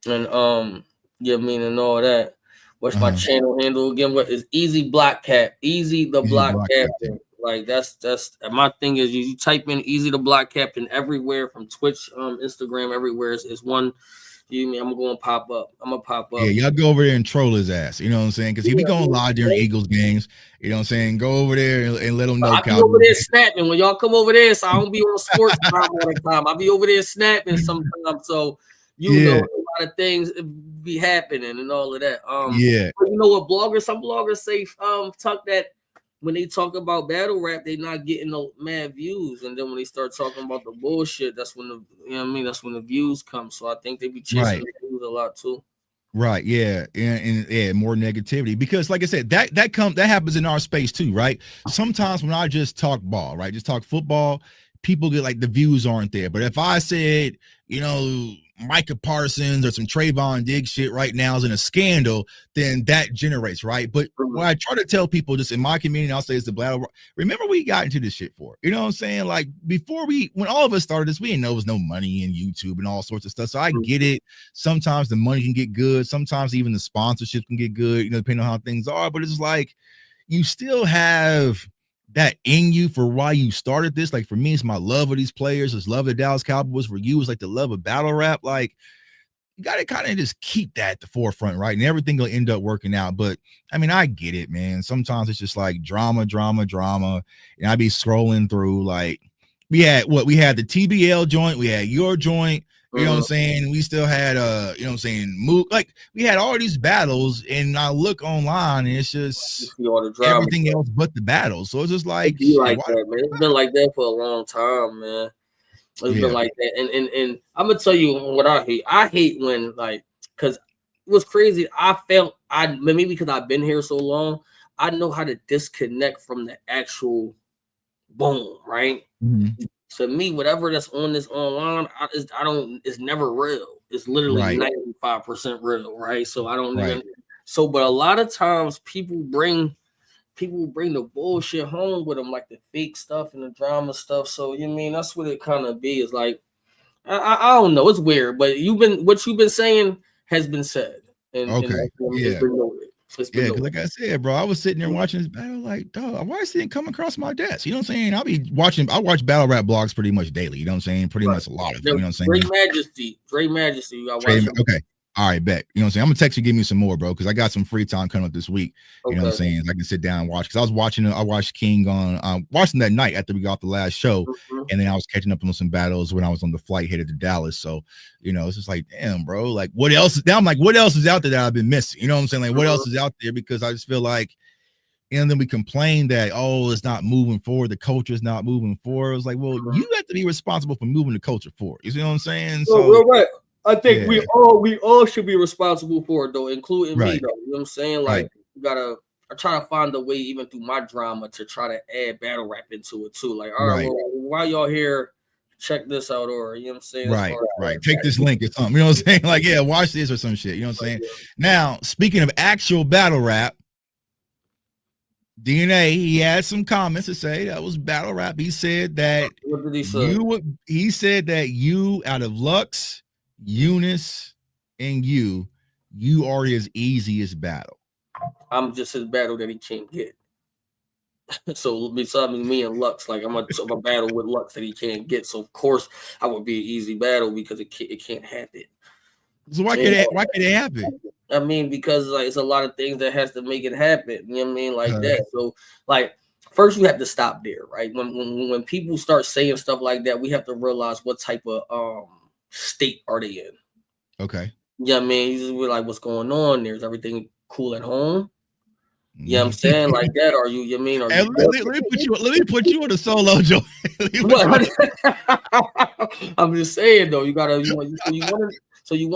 And and all that. What's my channel handle again? What is Easy Block Cap? Easy the Block Captain. Like that's my thing is you type in easy to block captain everywhere from Twitch, Instagram, everywhere is one. I'm gonna pop up. I'm gonna pop up. Yeah, y'all go over there and troll his ass. You know what I'm saying? Because he be going live during Eagles games. You know what I'm saying? Go over there and let him know. I be over there snapping when y'all come over there, so I don't be on sports time all the time. I be over there snapping sometimes, so you know a lot of things be happening and all of that. Yeah. But you know what some bloggers say talk that when they talk about battle rap, they not getting no mad views, and then when they start talking about the bullshit, that's when that's when the views come. So I think they be chasing the views a lot too. Right, yeah, and more negativity because, like I said, that happens in our space too, right? Sometimes when I just talk ball, right, just talk football, people get like the views aren't there. But if I said, Micah Parsons or some Trayvon Diggs shit right now is in a scandal, then that generates, right? But what I try to tell people just in my community, I'll say it's the battle. Remember, we got into this shit for, you know what I'm saying? Like when all of us started this, we didn't know there was no money in YouTube and all sorts of stuff. So I get it. Sometimes the money can get good. Sometimes even the sponsorship can get good, depending on how things are. But it's like you still have that in you for why you started this. Like for me, it's my love of these players, it's love of the Dallas Cowboys. For you, it's like the love of battle rap. Like you got to kind of just keep that at the forefront, right? And everything will end up working out. But I mean, I get it, man. Sometimes it's just like drama. And I be scrolling through like we had the TBL joint, we had your joint. You know what I'm saying? We still had like we had all these battles, and I look online and it's just everything else but the battles. So it's just like, that, man. It's been like that for a long time, man. It's been like that. And I'm gonna tell you what I hate. I hate when because it was crazy. I felt maybe because I've been here so long, I know how to disconnect from the actual boom, right? Mm-hmm. To me, whatever that's on this online, it's never real. It's literally 95% real, right? So I don't even. So, but a lot of times people bring the bullshit home with them, like the fake stuff and the drama stuff. So that's what it kind of be. Is like I don't know. It's weird, but what you've been saying has been said. And it's been noted. Yeah, because like I said, bro, I was sitting there watching this battle, like, dog, why is it come across my desk? You know what I'm saying? I watch battle rap blogs pretty much daily. You know what I'm saying? Pretty much a lot of them. You know what I'm saying? Dre Majesty. Okay. All right, bet. You know what I'm saying? I'm gonna text you, give me some more, bro, because I got some free time coming up this week. You know what I'm saying? I can sit down and watch. Because I watched King on watching that night after we got the last show, and then I was catching up on some battles when I was on the flight headed to Dallas. So, it's just like, damn, bro, like what else? Now I'm like, what else is out there that I've been missing? You know what I'm saying? Like, what else is out there? Because I just feel like, and then we complain that it's not moving forward, the culture is not moving forward. It's like, well, you have to be responsible for moving the culture forward. You see what I'm saying? So we're right. I think we all should be responsible for it though, including me though. You know what I'm saying? Like I try to find a way even through my drama to try to add battle rap into it too. Like, all right, well, while y'all here, check this out, or you know what I'm saying? Right. Take this link or something. You know what I'm saying? Like, yeah, watch this or some shit. You know what I'm saying? Now, speaking of actual battle rap, DNA, he had some comments to say that was battle rap. He said that he said that you out of Lux, Eunice, and you are his easiest battle. I'm just his battle that he can't get. So besides me and Lux, like I'm a battle with Lux that he can't get. So of course I would be an easy battle because it can't happen. So why can't it happen? I mean, because like it's a lot of things that has to make it happen. You know what I mean? Like that. So like first you have to stop there, right? When people start saying stuff like that, we have to realize what type of state are they in. Okay. Yeah, I mean, you just be like, what's going on there? Is everything cool at home? Yeah, I'm saying like that. Are you mean? Are you let me put you on a solo joint. I'm just saying though, you want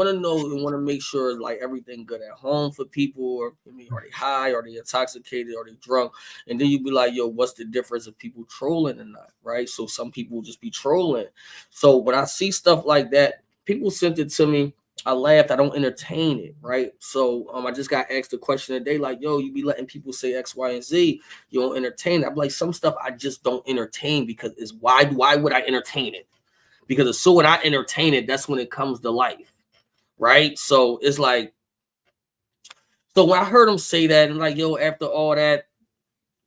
to know and want to make sure like everything good at home for people. Or are they high? Are they intoxicated? Are they drunk? And then you be like, yo, what's the difference of people trolling or not? Right? So some people just be trolling. So when I see stuff like that, people sent it to me. I laughed. I don't entertain it, right? So I just got asked a question today, like, yo, you be letting people say X, Y, and Z. You don't entertain it. I'm like, some stuff I just don't entertain because it's why would I entertain it? Because so when I entertain it, that's when it comes to life, right? So it's like, so when I heard him say that, and like, yo, after all that,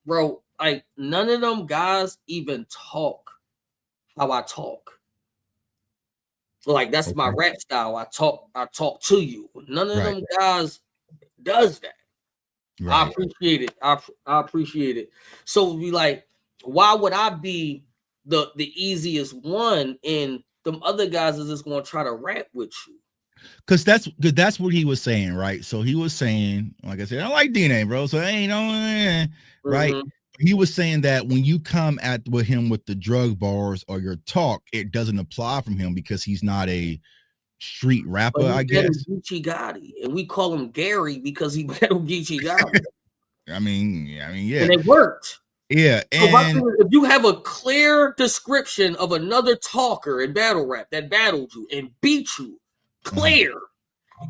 bro, like none of them guys even talk how I talk. Like that's my rap style. I talk to you. None of them guys does that. Right. I appreciate it. I appreciate it. So be like, why would I be the easiest one and them other guys are just gonna try to rap with you? Because that's what he was saying, right? So he was saying, like I said, I like DNA, bro. So ain't no right. He was saying that when you come at with him with the drug bars or your talk, it doesn't apply from him because he's not a street rapper, I guess. Geechee Gotti, and we call him Gary because he battled Geechee Gotti. I mean, yeah, and it worked. Yeah, and so if you have a clear description of another talker in battle rap that battled you and beat you, clear,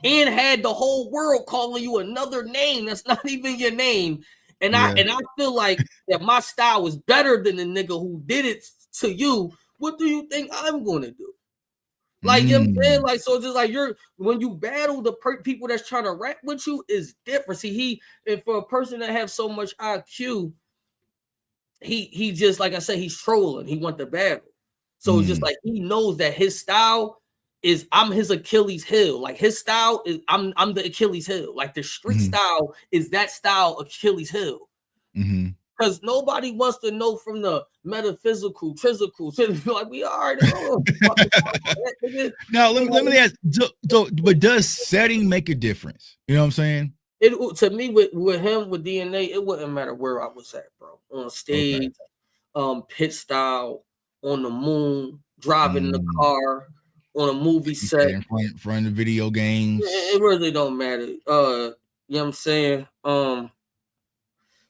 and had the whole world calling you another name that's not even your name, and I feel like that my style is better than the nigga who did it to you. What do you think I'm going to do? Like, you know what I'm saying? Like, so just like when you battle the people that's trying to rap with you is different. See, and for a person that have so much IQ, he just, like I said, he's trolling. He want the battle. So it's just like, he knows that his style is, I'm his Achilles heel. Like his style is, I'm the Achilles heel. Like the street style is that style Achilles heel. Because nobody wants to know from the metaphysical, physical. Like we already know. Now, let me ask. But does setting make a difference? You know what I'm saying? To me, with him, with DNA, it wouldn't matter where I was at, bro. On stage, pit style, on the moon, driving the car, on a movie set, in front of video games. It really don't matter. You know what I'm saying?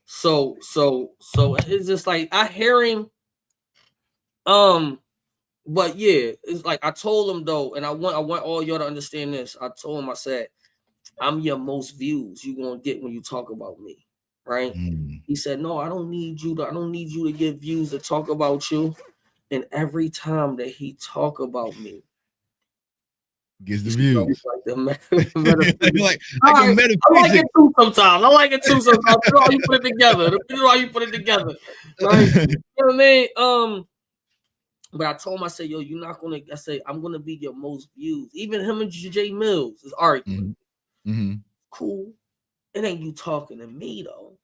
So it's just like I hear him. But yeah, it's like I told him though, and I want all y'all to understand this. I told him, I said, I'm your most views you're gonna get when you talk about me, right? He said, no, I don't need you to get views to talk about you. And every time that he talk about me, gets the views. Like a metaphysics. I like it too sometimes. You put it together. Right? You know what I mean? But I told him, I said, yo, you're not gonna. I said, I'm gonna be your most views. Even him and J Mills is arguing. Cool. It ain't you talking to me though.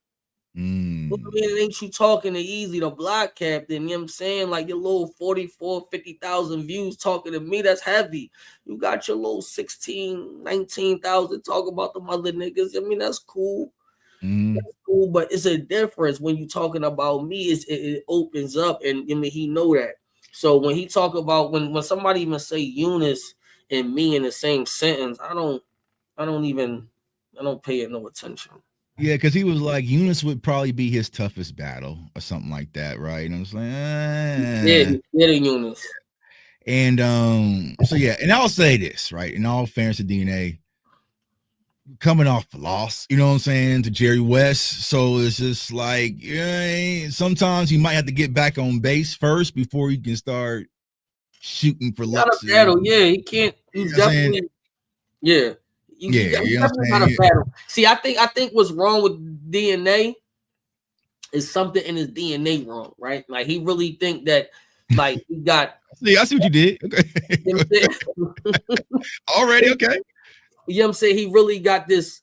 It ain't you talking to Easy, the block captain. You know what I'm saying? Like your little 44, 50,000 views talking to me, that's heavy. You got your little 16, 19,000 talk about the other niggas. I mean, that's cool. That's cool, but it's a difference when you talking about me. It opens up, and I mean, he know that. So when he talk about when somebody even say Eunice and me in the same sentence, I don't pay it no attention. Yeah, because he was like, Eunice would probably be his toughest battle or something like that, right? And I was like, yeah, Eunice. And so yeah, and I'll say this, right? In all fairness to DNA, coming off the loss, you know what I'm saying, to Jerry West. So it's just like, sometimes you might have to get back on base first before you can start shooting for looks. Battle, he can't. You definitely, You definitely got a battle. See, I think what's wrong with DNA is something in his DNA wrong, right? Like he really think that, like he got. See, I see what you did. Okay. You know Already, okay. You know what I'm saying? He really got this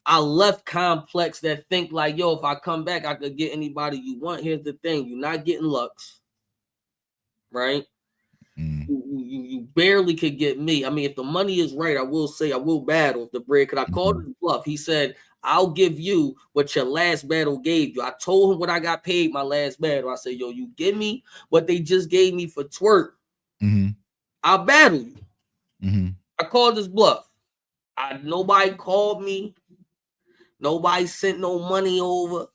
I left complex that think like, yo, if I come back, I could get anybody you want. Here's the thing. You're not getting Lux, right? You barely could get me. I mean, if the money is right, I will say I will battle the bread. Because I called his bluff. He said, I'll give you what your last battle gave you. I told him what I got paid my last battle. I said, yo, you give me what they just gave me for twerk. I'll battle you. I called his bluff. Nobody called me. Nobody sent no money over.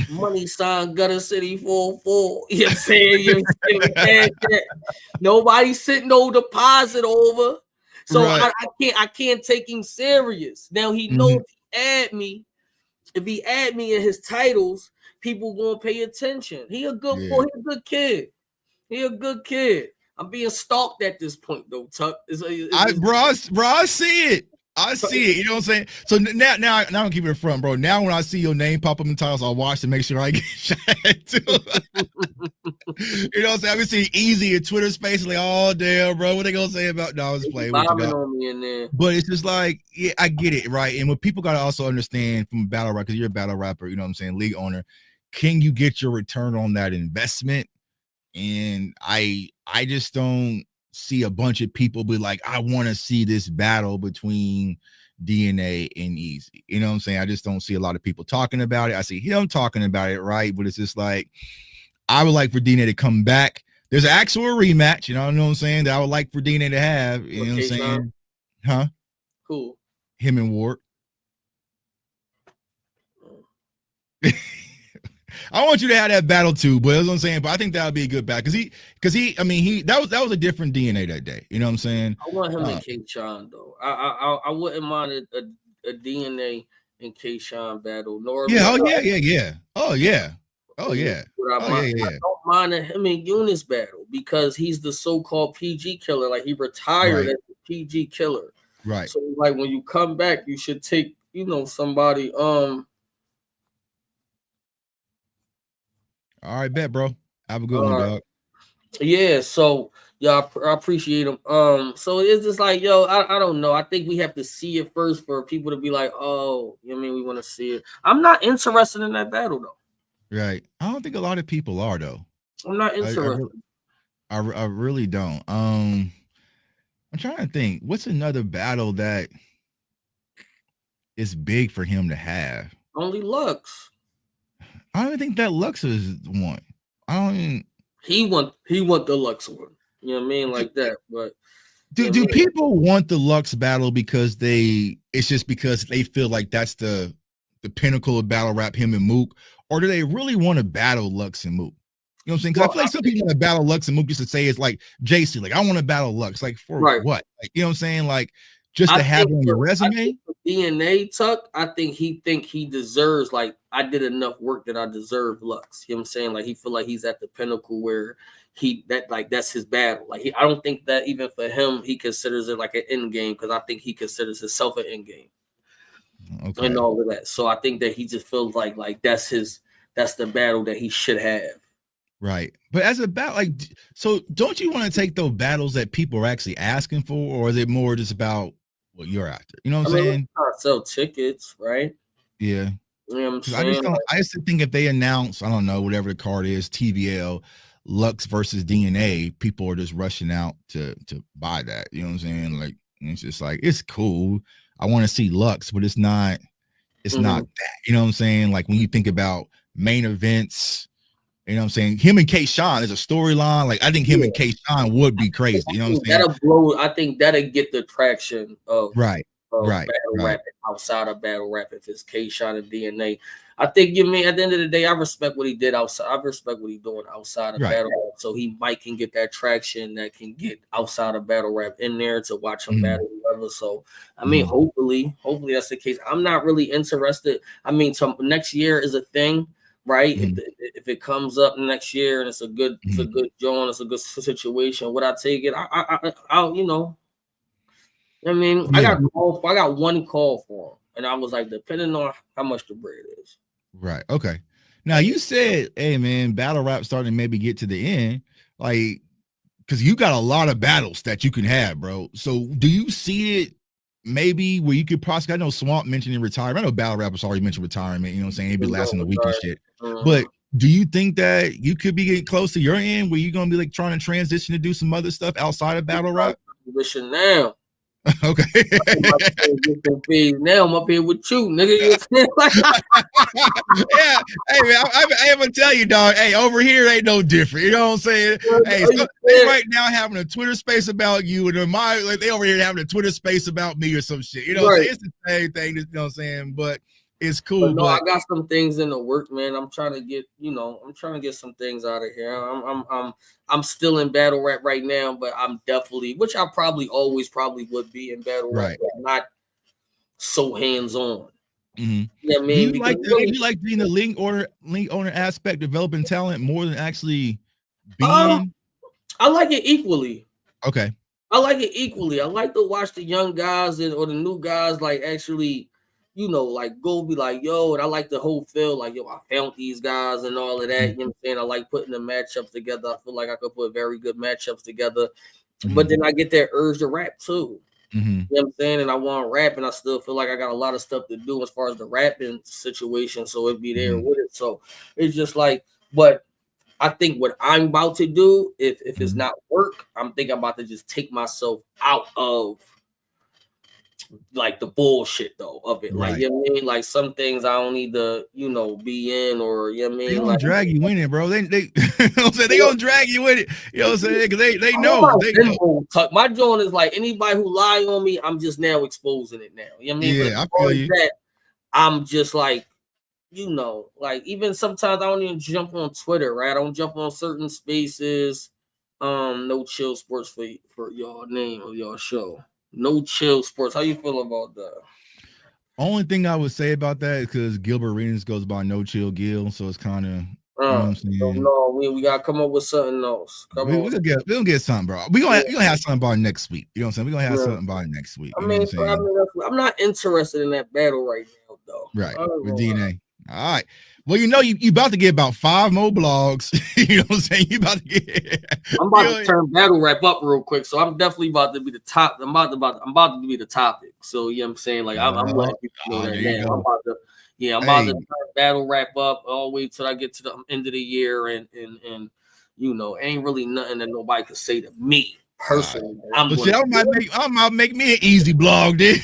Money sign Gutter City 44. You know what I'm saying? Nobody sent no deposit over. So I can't take him serious. Now he knows if he add me in his titles, people gonna pay attention. He a good boy, he a good kid. He a good kid. I'm being stalked at this point though, Tuck. Bro, I see it. I see it. You know what I'm saying? So now I'm keeping it front, bro. Now when I see your name pop up in the titles, I'll watch to make sure I get shot too. You know what I'm saying? I've been seeing Easy in Twitter space like, oh damn, bro, what they gonna say about? No, I was playing with you, dog. On me in there. But it's just like, yeah, I get it, right? And what people gotta also understand from a battle rapper, because you're a battle rapper, you know what I'm saying, league owner, can you get your return on that investment? And I just don't see a bunch of people be like, I want to see this battle between DNA and Easy. You know what I'm saying? I just don't see a lot of people talking about it. I see him talking about it, right? But it's just like, I would like for DNA to come back. There's an actual rematch, you know what I'm saying, that I would like for DNA to have. You know what I'm saying? Huh? Cool. Him and Ward. I want you to have that battle too, but that's what I'm saying. But I think that would be a good battle because that was a different DNA that day. You know what I'm saying? I want him and K-Shine though. I wouldn't mind a DNA and K-Shine battle. Yeah. Oh yeah. Oh yeah. I don't mind a him and Eunice battle because he's the so-called PG killer. Like he retired as the PG killer. Right. So like when you come back, you should take somebody. All right, bet, bro. Have a good one, dog. Yeah, so I appreciate him. So it's just like, I don't know. I think we have to see it first for people to be like, oh, you know what I mean? We want to see it. I'm not interested in that battle though. Right. I don't think a lot of people are though. I'm not interested. I really don't. I'm trying to think. What's another battle that is big for him to have? Only Lux. I don't even think that Lux is one. He want the Lux one. You know what I mean? Like that. But do people want the Lux battle because it's just because they feel like that's the pinnacle of battle rap, him and Mook, or do they really want to battle Lux and Mook? You know what I'm saying? Because I feel like some people want to battle Lux and Mook just to say it's like JC, like I want to battle Lux, like for what? Like, you know what I'm saying? Like just to have it on your resume. DNA Tuck, I think he deserves, like, I did enough work that I deserve Lux. You know what I'm saying? Like he feel like he's at the pinnacle where that's his battle. Like I don't think that even for him he considers it like an end game, because I think he considers himself an end game. Okay. And all of that. So I think that he just feels like that's the battle that he should have. Right. But as a battle, like, so don't you want to take those battles that people are actually asking for, or is it more just about what you're after? You know what I'm saying? Sell tickets, right? Yeah. You know what I'm saying? I just think if they announce, I don't know, whatever the card is, TVL, Lux versus DNA, people are just rushing out to buy that. You know what I'm saying? Like, it's just like, it's cool. I want to see Lux, but it's not that. You know what I'm saying? Like when you think about main events, you know what I'm saying? Him and K-Shine is a storyline. Like I think him and K-Shine would be crazy. You know what I'm saying? That'll blow. I think that'll get the traction of battle rap outside of battle rap if it's K-Shine and DNA. I think at the end of the day, I respect what he did outside. I respect what he's doing outside of battle rap. So he can get that traction that can get outside of battle rap in there to watch him battle whatever. So I mean, hopefully that's the case. I'm not really interested. I mean, next year is a thing. Right, if it comes up next year and it's a good joint, it's a good situation. Would I take it? I'll I mean, I got one call for him, and I was like, depending on how much the bread is. Right. Okay. Now you said, hey man, battle rap starting to maybe get to the end, like, because you got a lot of battles that you can have, bro. So do you see it? Maybe where you could possibly, I know Swamp mentioning retirement. I know battle rappers already mentioned retirement. You know what I'm saying? He'd be lasting a week and shit. But do you think that you could be getting close to your end where you're gonna be like trying to transition to do some other stuff outside of battle rap? Transition now. Okay. Now I'm up here with you, nigga. Yeah. Hey man, I'm gonna tell you, dog. Hey, over here ain't no different. You know what I'm saying? Hey, so they right now having a Twitter space about you, and they over here having a Twitter space about me or some shit. You know, it's the same thing. You know what I'm saying? But it's cool. But I got some things in the work, man. I'm trying to get some things out of here. I'm still in battle rap right now, but I'm definitely, which I always would be in battle rap, but not so hands-on. Mm-hmm. You know what I mean? Do you like being the link owner aspect, developing talent more than actually being? I like it equally. Okay. I like it equally. I like to watch the young guys or the new guys like actually, like go be like, yo, and I like the whole feel like, yo, I found these guys and all of that. You know what I'm saying? I like putting the matchups together. I feel like I could put very good matchups together. But then I get that urge to rap too. You know what I'm saying? And I want to rap, and I still feel like I got a lot of stuff to do as far as the rapping situation. So it'd be there with it. So it's just like, but I think what I'm about to do, if it's not work, I'm thinking I'm about to just take myself out of like the bullshit though of it. Like, you know what I mean? Like some things I don't need to, be in, or you know what I mean? They gonna like drag you in it, bro. They you know what I'm saying? They gonna drag you in it. You know what I'm saying? Because they know. My joint is like anybody who lie on me, I'm just now exposing it now. You know what I mean? Yeah, I feel you. I'm just like, like even sometimes I don't even jump on Twitter, right? I don't jump on certain spaces. No chill sports for y'all name of y'all show. No chill sports. How you feel about that? Only thing I would say about that is because Gilbert Arenas goes by No Chill Gil, so it's kind of. You know what I'm saying? No, we gotta come up with something else. We're gonna get something, bro. We're gonna have something about it next week. You know what I'm saying? We're gonna have something about it next week. You know what I'm saying? I'm not interested in that battle right now, though. Right. With DNA. All right. Well, you about to get about 5 more blogs. You know what I'm saying? You about to get. I'm about to turn battle rap up real quick, so I'm definitely about to be the top. I'm about to be the topic. So you know what I'm saying? Like I'm letting people know that now. I'm about to turn battle rap up all the way till I get to the end of the year, and ain't really nothing that nobody could say to me personally. I might make me an easy blog, dude.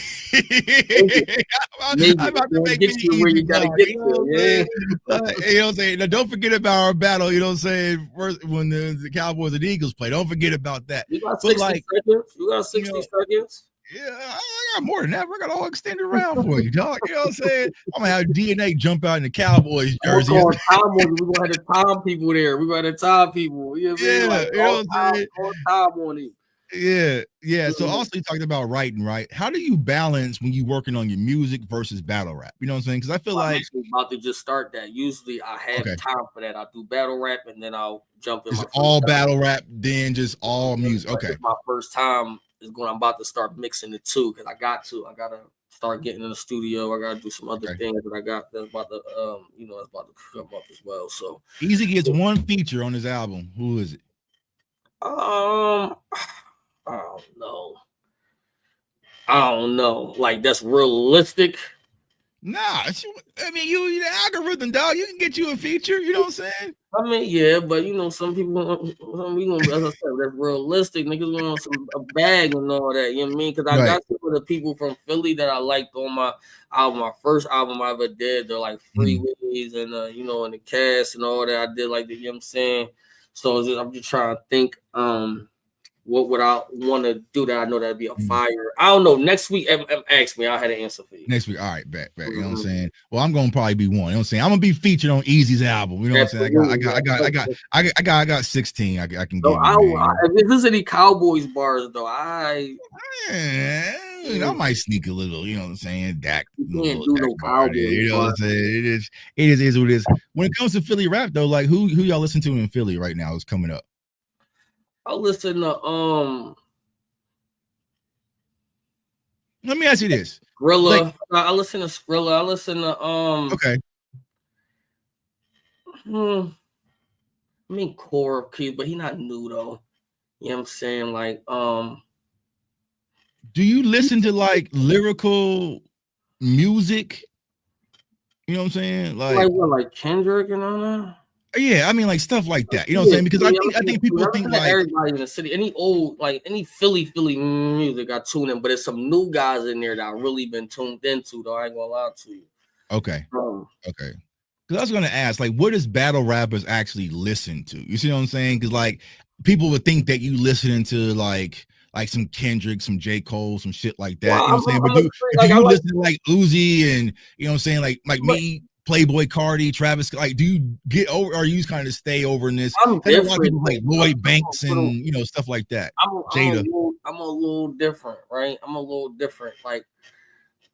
I'm about to make me an easy blog. You know what I'm saying? Now, don't forget about our battle. You know what I'm saying? First, when the Cowboys and Eagles play, don't forget about that. You got 60 seconds. You got 60 seconds. Yeah, I got more than that. I got all extended around for you, dog. You know what I'm saying? I'm gonna have DNA jump out in the Cowboys jersey. We're gonna have to time people there. We're gonna have to time people. You know what I mean? Like, you know what I'm saying? All time on it. Yeah. So also you talked about writing, right? How do you balance when you working on your music versus battle rap? You know what I'm saying? Because I feel like I'm about to just start that. Usually I have time for that. I'll do battle rap and then I'll jump in. It's all battle rap, then just all music. Okay. My first time is I'm about to start mixing the two because I gotta start getting in the studio. I gotta do some other things that that's about to that's about to come up as well. So Easy gets one feature on his album. Who is it? I don't know. Like that's realistic. Nah, I mean, you the algorithm, dog. You can get you a feature. You know what I'm saying? I mean, yeah, but some people, as I said, that's realistic. Niggas want a bag and all that. You know what I mean? Because I got some of the people from Philly that I liked on my album, my first album I ever did. They're like Freeways and and the cast and all that. I did like the, you know what I'm saying? So I'm just trying to think. What would I want to do that I know that'd be a fire? I don't know. Next week, ask me. I'll have an answer for you. Next week, all right, back. You know what I'm saying? Well, I'm gonna probably be one. You know what I'm saying? I'm gonna be featured on Easy's album. You know what I'm saying? I got 16. I can get. If there's any Cowboys bars though, I might sneak a little. You know what I'm saying? Dak. You can't do no Cowboys. You know what I'm saying? It is what it is. When it comes to Philly rap though, like who y'all listen to in Philly right now is coming up? I listen to Let me ask you this. Skrilla. Like, I listen to Skrilla. I listen to Okay. I mean Core Key, but he not new though. You know what I'm saying? Like do you listen to like lyrical music? You know what I'm saying? Like Kendrick and all that? Yeah, I mean, like stuff like that. You know what I'm saying? Because I think people think like everybody in the city, any old, like any Philly music, I tune in. But there's some new guys in there that I've really been tuned into. Though I ain't gonna lie to you. Okay. Okay. Because I was gonna ask, like, what does battle rappers actually listen to? You see what I'm saying? Because like people would think that you listening to like some Kendrick, some J. Cole, some shit like that. You know what I'm saying? But do you listen to like Uzi and you know what I'm saying? Like me. Playboy Cardi, Travis, like, do you get over or you kind of stay over in this? I'm different. A lot of people like Lloyd Banks and stuff like that. Jada. I'm a little different, right? I'm a little different. Like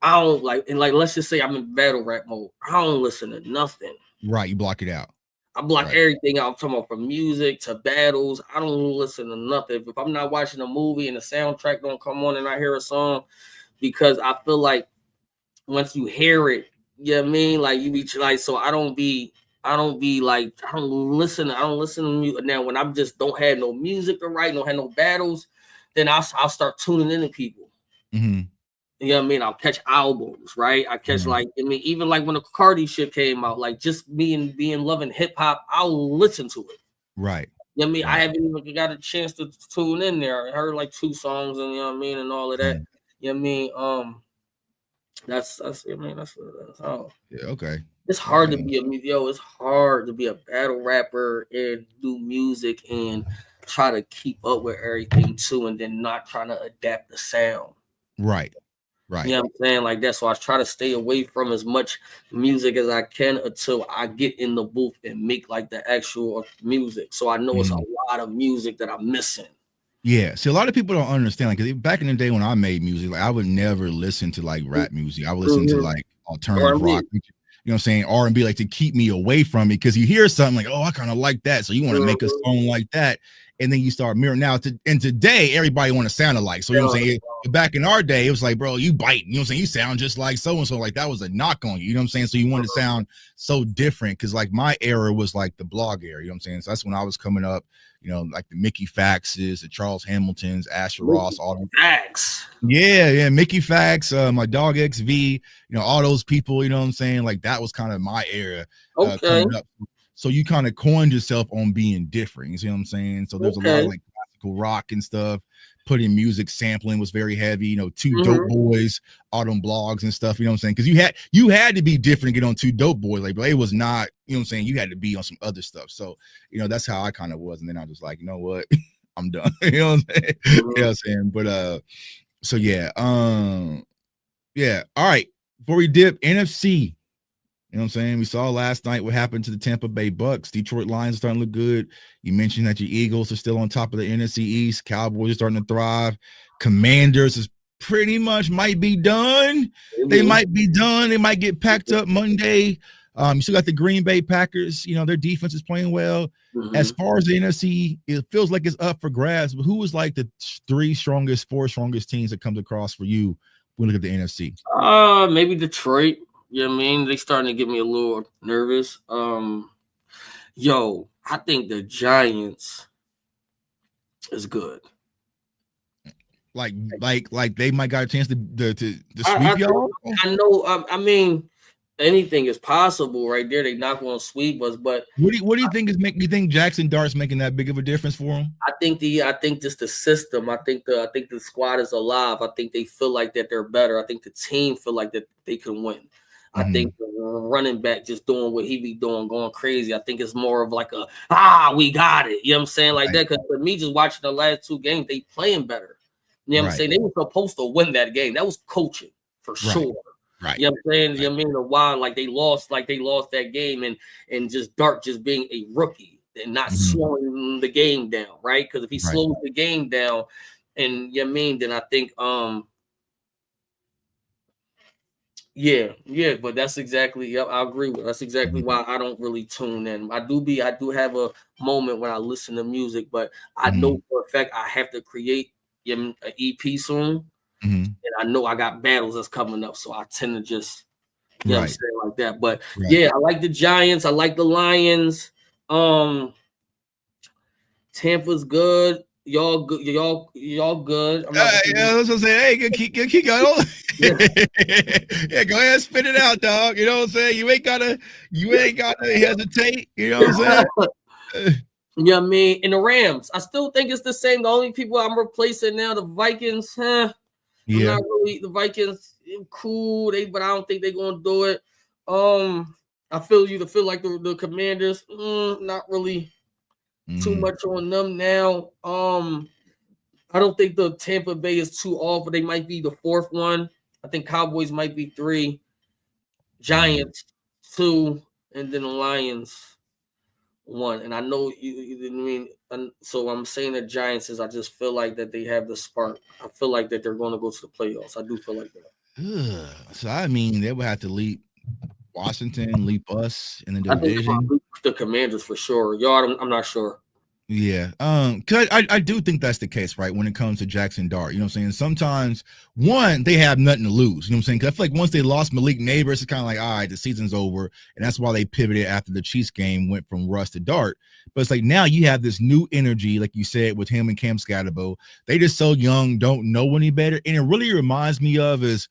I don't like, and like let's just say I'm in battle rap mode. I don't listen to nothing. Right, you block it out. I block everything out. I'm talking about from music to battles. I don't listen to nothing. If I'm not watching a movie and the soundtrack don't come on and I hear a song, because I feel like once you hear it, you know what I mean? Like you be like, so I don't listen to music. Now when I just don't have no music to write, don't have no battles, then I'll start tuning into people. Mm-hmm. You know what I mean? I'll catch albums, right? I catch even like when the Cardi shit came out, like just me and being loving hip hop, I'll listen to it. Right. You know what I mean? I haven't even got a chance to tune in there. I heard like 2 songs and you know what I mean and all of that. You know what I mean? That's yeah, okay. It's hard to be it's hard to be a battle rapper and do music and try to keep up with everything too, and then not trying to adapt the sound. Right. You know what I'm saying? Like that. So I try to stay away from as much music as I can until I get in the booth and make like the actual music. So I know it's a lot of music that I'm missing. Yeah. See, a lot of people don't understand. Like back in the day when I made music, like I would never listen to like rap music. I would listen to like alternative rock. You know what I'm saying? R&B, like to keep me away from it, because you hear something like, oh, I kind of like that. So you want to make a song like that. And then you start mirroring. Now, and today, everybody want to sound alike. So, you know what I'm saying? Back in our day, it was like, bro, you biting. You know what I'm saying? You sound just like so-and-so. Like, that was a knock on you. You know what I'm saying? So you want to sound so different, because, like, my era was, like, the blog era. You know what I'm saying? So that's when I was coming up, you know, like the Mickey Faxes, the Charles Hamiltons, Asher Ross, all them. Facts. Yeah, Mickey Fax, my dog XV, you know, all those people, you know what I'm saying? Like, that was kind of my era coming up. So you kind of coined yourself on being different. You see what I'm saying? So there's a lot of like classical rock and stuff. Putting music, sampling was very heavy. You know, 2 Dope Boys, all them blogs and stuff. You know what I'm saying? Because you had to be different to get on 2 Dope Boys. Like, but it was not. You know what I'm saying? You had to be on some other stuff. So you know, that's how I kind of was. And then I was like, you know what? I'm done. You know what I'm saying? You know what I'm saying? But so yeah, yeah. All right. Before we dip, NFC. You know what I'm saying? We saw last night what happened to the Tampa Bay Bucks. Detroit Lions are starting to look good. You mentioned that your Eagles are still on top of the NFC East. Cowboys are starting to thrive. Commanders is pretty much might be done. They might be done. They might get packed up Monday. You still got the Green Bay Packers. You know, their defense is playing well. As far as the NFC, it feels like it's up for grabs. But who is like the 4 strongest teams that comes across for you when we look at the NFC? Maybe Detroit. You know what I mean? They starting to get me a little nervous. I think the Giants is good. Like they might got a chance to sweep y'all. I know. I mean, anything is possible right there. They're not going to sweep us, but what do you think is making? You think Jackson Dart's making that big of a difference for him? I think just the system. I think the squad is alive. I think they feel like that they're better. I think the team feel like that they can win. I think the running back just doing what he be doing, going crazy. I think it's more of like we got it. You know what I'm saying? Like that. Because for me, just watching the last 2 games, they playing better. You know what I'm saying? They were supposed to win that game. That was coaching for sure. Right. You know what I'm saying? You know what I mean? A while like they lost that game and just Dart just being a rookie and not slowing the game down, right? Because if he slows the game down, and you know what I mean, then I think yeah, but that's exactly. I agree with. That's exactly why I don't really tune in. I do have a moment when I listen to music, but I know for a fact I have to create an EP soon, and I know I got battles that's coming up, so I tend to just what I'm saying, like that. But yeah, I like the Giants. I like the Lions. Tampa's good. Y'all good. Y'all good. I was gonna say, hey, keep going. Yeah, go ahead, spit it out, dog. You know what I'm saying? You ain't gotta hesitate. You know what I'm saying? You know what I mean? And the Rams, I still think it's the same. The only people I'm replacing now, the Vikings. Not really the Vikings. Cool, but I don't think they're gonna do it. I feel like the Commanders. Not really. Too much on them now. I don't think the Tampa Bay is too off, but they might be the 4th one. I think Cowboys might be 3, Giants 2, and then the Lions 1. And I know you didn't mean. So I'm saying the Giants is I just feel like that they have the spark. I feel like that they're going to go to the playoffs. I do feel like that. So I mean, they would have to leap Washington leap us in the I think division. the Commanders for sure. Y'all, I'm not sure. Yeah. Cause I do think that's the case, right? When it comes to Jackson Dart, you know what I'm saying? Sometimes they have nothing to lose. You know what I'm saying? Cause I feel like once they lost Malik Neighbors, it's kind of like, all right, the season's over. And that's why they pivoted after the Chiefs game went from Russ to Dart. But it's like now you have this new energy, like you said, with him and Cam Scatterbo. They just so young, don't know any better. And it really reminds me of is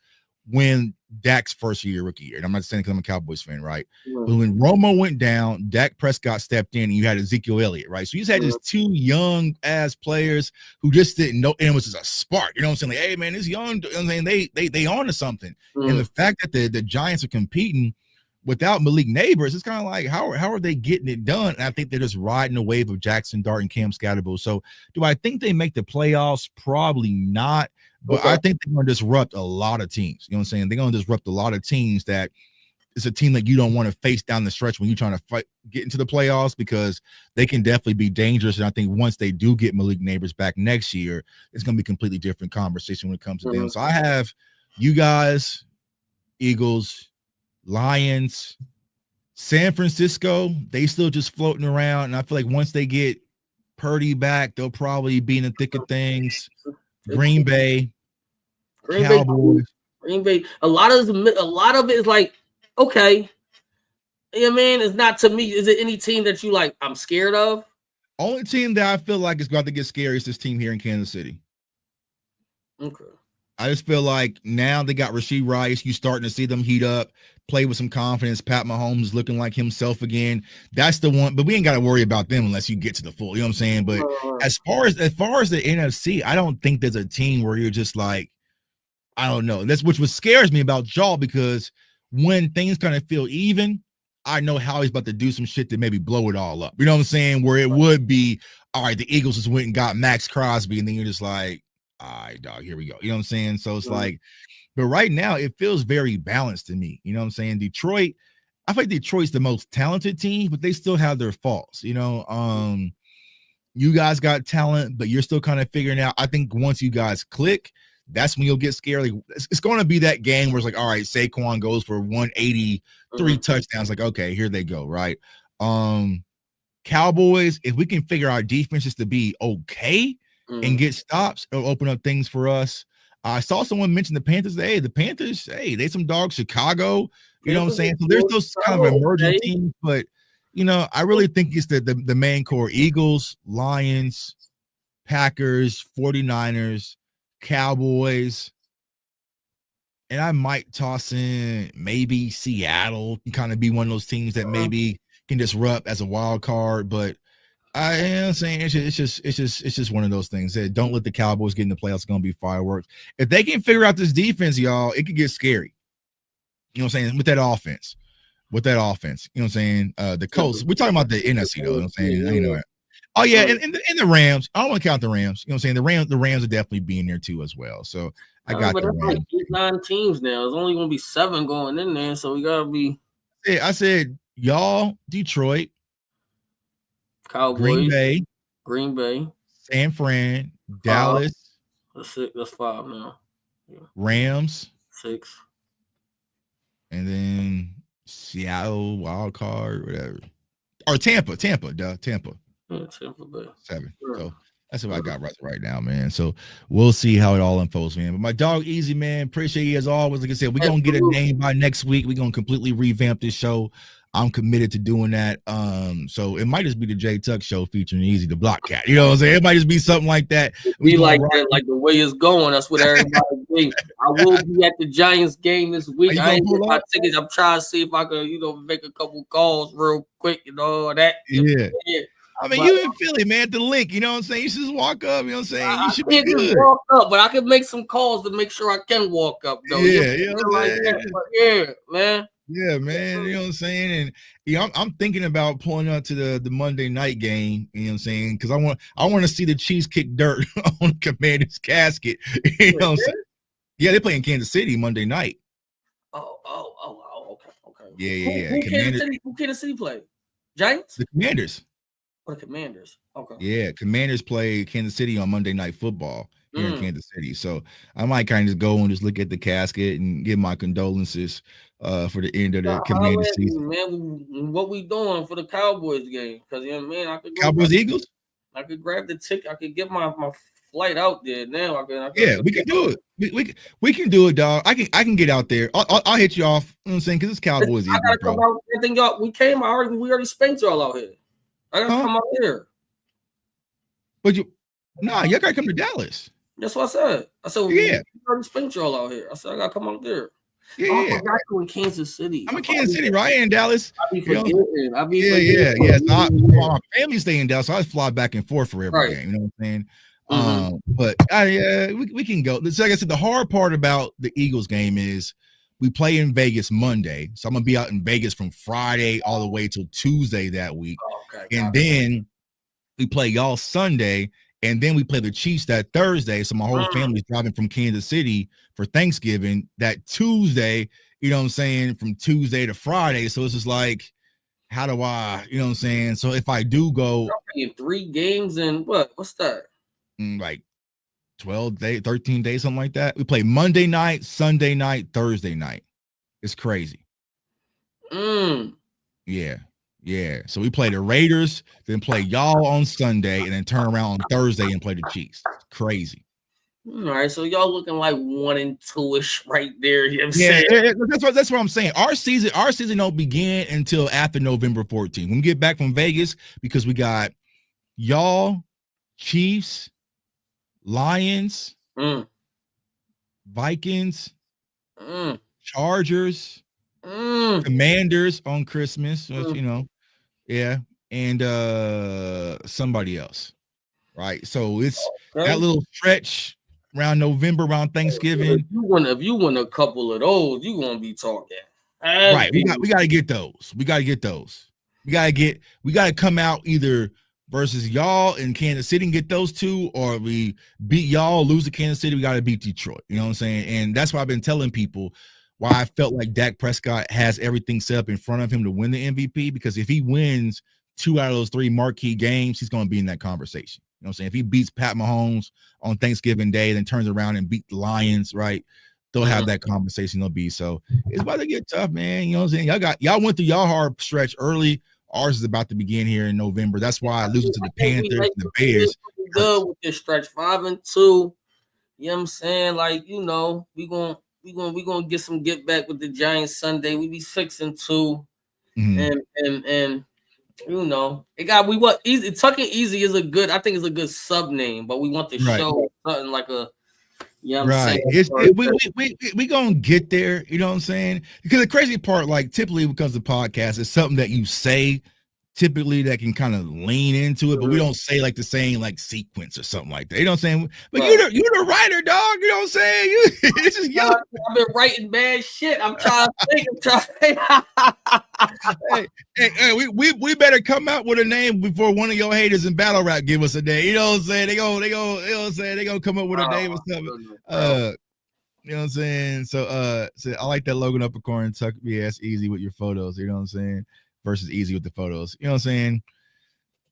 when Dak's first year, rookie year. And I'm not saying because I'm a Cowboys fan, right? But when Romo went down, Dak Prescott stepped in, and you had Ezekiel Elliott, right? So you just had these two young ass players who just didn't know, and it was just a spark. You know what I'm saying? Like, hey man, this young, you know what I'm saying, they on to something. And the fact that the Giants are competing without Malik Neighbors, it's kind of like how are they getting it done? And I think they're just riding the wave of Jackson Dart and Cam Scatterbo. So do I think they make the playoffs? Probably not. But I think they're going to disrupt a lot of teams. You know what I'm saying? They're going to disrupt a lot of teams that it's a team that you don't want to face down the stretch when you're trying to get into the playoffs, because they can definitely be dangerous. And I think once they do get Malik Neighbors back next year, it's going to be a completely different conversation when it comes to them. So I have you guys, Eagles, Lions, San Francisco. They still just floating around. And I feel like once they get Purdy back, they'll probably be in the thick of things. Green Bay, Cowboys. Green Bay. A lot of it is like, okay. Yeah, man, it's not to me. Is it any team that you like I'm scared of? Only team that I feel like is about to get scary is this team here in Kansas City. Okay. I just feel like now they got Rashee Rice. You starting to see them heat up, play with some confidence. Pat Mahomes is looking like himself again. That's the one, but we ain't got to worry about them unless you get to the full. You know what I'm saying? But as far as the NFC, I don't think there's a team where you're just like, I don't know. That's what scares me about y'all, because when things kind of feel even, I know how he's about to do some shit to maybe blow it all up. You know what I'm saying? Where it would be, all right, the Eagles just went and got Max Crosby, and then you're just like, all right, dog, here we go. You know what I'm saying? So it's like, but right now it feels very balanced to me. You know what I'm saying? Detroit, I feel like Detroit's the most talented team, but they still have their faults. You know, you guys got talent, but you're still kind of figuring out. I think once you guys click, that's when you'll get scared. Like, it's going to be that game where it's like, all right, Saquon goes for 183 touchdowns. Like, okay, here they go, right? Cowboys, if we can figure our defenses to be okay and get stops, it'll open up things for us. I saw someone mention the Panthers. Hey, the Panthers, hey, they some dogs. Chicago, you know what I'm saying? So there's those kind of emerging teams, but you know, I really think it's the main core: Eagles, Lions, Packers, 49ers, Cowboys, and I might toss in maybe Seattle and kind of be one of those teams that maybe can disrupt as a wild card. But I am saying it's just one of those things that don't let the Cowboys get in the playoffs. It's gonna be fireworks. If they can figure out this defense, y'all, it could get scary. You know what I'm saying? With that offense. You know what I'm saying? The Colts, we're talking about the NFC though. You know what I'm saying? I know that. Oh yeah, and the Rams. I don't want to count the Rams. You know what I'm saying? The Rams are definitely being there too as well. So I got the Rams. Like 9 teams now. There's only gonna be 7 going in there, so we gotta be. Yeah, I said y'all, Detroit, Cowboys, Green Bay, 5. San Fran, Dallas. That's 5 now. Yeah. Rams, 6, and then Seattle, wild card, whatever, or Tampa. Yeah, Tampa Bay. 7. Sure. So that's what I got right now, man. So we'll see how it all unfolds, man. But my dog, Easy, man, appreciate you as always. Like I said, we're gonna get a name by next week. We're gonna completely revamp this show. I'm committed to doing that. So it might just be the J Tuck show featuring Easy the Block Cat. You know what I'm saying? It might just be something like that. We like that, like the way it's going. That's what everybody thinks. I will be at the Giants game this week. I ain't get my tickets. I'm trying to see if I can, make a couple calls real quick and all that. Yeah. I mean, you in Philly, man, at the link, you know what I'm saying? You should just walk up, you know what I'm saying? You should be good. Walk up, but I can make some calls to make sure I can walk up, though. Yeah, you know what I'm saying? Yeah, man. Yeah, man, you know what I'm saying? And I'm thinking about pulling up to the Monday night game, you know what I'm saying? Because I want to see the Chiefs kick dirt on the Commander's casket. You know what I'm saying? Yeah, they play in Kansas City Monday night. Oh, okay. Yeah. Who Kansas City play? Giants? The Commanders. Or the Commanders. Okay. Yeah, Commanders play Kansas City on Monday Night Football. here in Kansas City. So I might kind of go and just look at the casket and give my condolences for the end of the Commander season. Man, what we doing for the Cowboys game? Because man, I could go Cowboys Eagles. I could grab the ticket. I could get my flight out there now. Yeah, we can do it. We can do it, dog. I can get out there. I'll hit you off. You know what I'm saying? Because it's Cowboys Eagles, I gotta come out. I think y'all. We already spanked y'all out here. I gotta come out here. But y'all gotta come to Dallas. That's what I said. I said, yeah, we already spanked y'all out here. I said, I gotta come out there. Yeah, I forgot you in Kansas City. I'm in Kansas City, right? In Dallas. I be forgetting. Yeah. So my family stay in Dallas, so I fly back and forth for every game. You know what I'm saying? But we can go. So like I said, the hard part about the Eagles game is we play in Vegas Monday, so I'm gonna be out in Vegas from Friday all the way till Tuesday that week, and then we play y'all Sunday. And then we play the Chiefs that Thursday. So my whole family's driving from Kansas City for Thanksgiving that Tuesday, you know what I'm saying, from Tuesday to Friday. So it's just like, how do I, you know what I'm saying? So if I do go 3 games and what's that? Like 12 days, 13 days, something like that. We play Monday night, Sunday night, Thursday night. It's crazy. Yeah. So we play the Raiders, then play y'all on Sunday, and then turn around on Thursday and play the Chiefs. Crazy. All right, so y'all looking like 1-2-ish right there. You know what I'm saying? That's what I'm saying. Our season don't begin until after November 14th. When we get back from Vegas, because we got y'all, Chiefs, Lions, Vikings, Chargers, Commanders on Christmas, which, you know. Yeah, and somebody else, right? So it's that little stretch around November, around Thanksgiving. If you win a couple of those, you gonna be talking. Right, we got to get those. We got to come out either versus y'all in Kansas City and get those 2, or we beat y'all, lose to Kansas City. We got to beat Detroit. You know what I'm saying? And that's why I've been telling people why I felt like Dak Prescott has everything set up in front of him to win the MVP, because if he wins 2 out of those 3 marquee games, he's going to be in that conversation. You know what I'm saying? If he beats Pat Mahomes on Thanksgiving Day, then turns around and beat the Lions, right? They'll have that conversation. They'll be so. It's about to get tough, man. You know what I'm saying? Y'all went through y'all hard stretch early. Ours is about to begin here in November. That's why I losing to the Panthers and the Bears. Good with this stretch, 5-2. You know what I'm saying? Like, you know, we gonna get some get back with the Giants Sunday. We be 6-2, and you know, easy. Tucking Easy is a good. I think it's a good sub name, but we want to show something like a. Yeah, we gonna get there. You know what I'm saying? Because the crazy part, like typically because the podcast is something that you say. Typically that can kind of lean into it, but we don't say like the same like sequence or something like that. You know what I'm saying? But you're the writer, dog. You know what I'm saying? This is I've been writing bad shit. I'm trying to think. Hey, we better come out with a name before one of your haters in battle rap give us a name. You know what I'm saying? They go, you know what I'm saying? They gonna come up with a name or something. You know what I'm saying? So I like that Logan Uppercorn tuck me ass easy with your photos. You know what I'm saying? Versus easy with the photos. You know what I'm saying?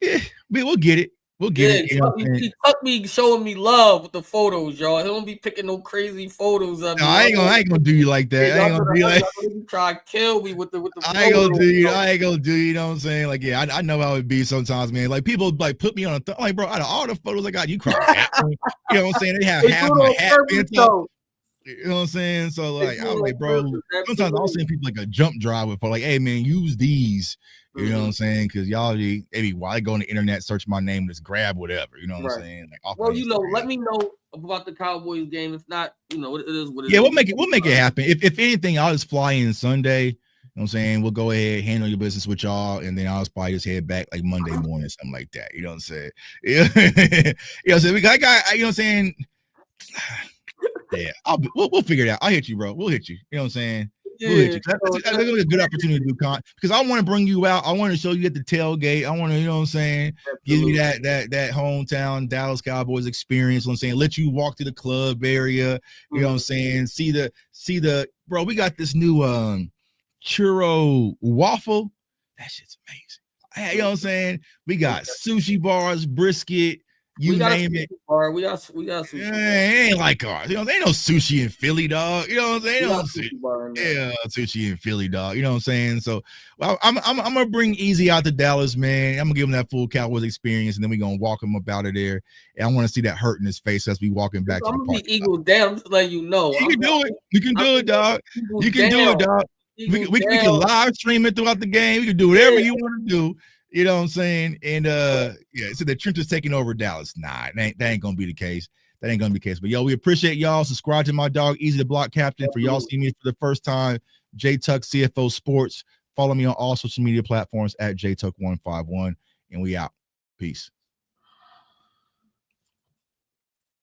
Yeah, we'll get it. We'll get it. You know he tuck me showing me love with the photos, y'all. He don't be picking no crazy photos of me. I ain't gonna do you like that. I ain't gonna be like try to kill me with the I ain't gonna do you. I ain't gonna do you know what I'm saying? Like, yeah, I know how it be sometimes, man. Like people like put me on like, bro, out of all the photos I got, you cropped half. You know what I'm saying? They have half my hat. You know what I'm saying? So like, I was like, bro, sometimes I'll send people like a jump drive with like, hey man, use these. You know what I'm saying? Because y'all maybe while I go on the internet, search my name, just grab whatever. You know what I'm saying? Like, well, you know, let me know about the Cowboys game. If not, you know, it is what it is. Yeah, we'll make it happen. If anything, I'll just fly in Sunday. You know what I'm saying? We'll go ahead, handle your business with y'all, and then I'll probably just head back like Monday morning, something like that. You know what I'm saying? Yeah. You know what I'm saying? You know what I'm saying? Yeah, we'll figure it out. I'll hit you, bro. We'll hit you. You know what I'm saying? We'll hit you. That's a good opportunity to do content because I want to bring you out. I want to show you at the tailgate. I want to, you know what I'm saying, give you that hometown Dallas Cowboys experience. You know what I'm saying, let you walk to the club area. You know what I'm saying? See the bro. We got this new churro waffle. That shit's amazing. You know what I'm saying? We got sushi bars, brisket. You name it. Bar. We got sushi. It ain't like ours. You know, they ain't no sushi in Philly, dog. You know what I'm saying? Sushi in Philly, dog. You know what I'm saying? So, well, I'm gonna bring Easy out to Dallas, man. I'm gonna give him that full Cowboys experience, and then we're gonna walk him up out of there. And I want to see that hurt in his face as we walking back to the park. Eagles down. I'm just letting you know. You can do it. You can do it, dog. You can do it, dog. We can live stream it throughout the game. We can do whatever you want to do. You know what I'm saying? And so the Trent is taking over Dallas. Nah, that ain't gonna be the case. That ain't gonna be the case. But yo, we appreciate y'all. Subscribe to my dog, Easy the Block Captain. For y'all seeing me for the first time, J Tuck CFO Sports. Follow me on all social media platforms at JTuck151. And we out. Peace.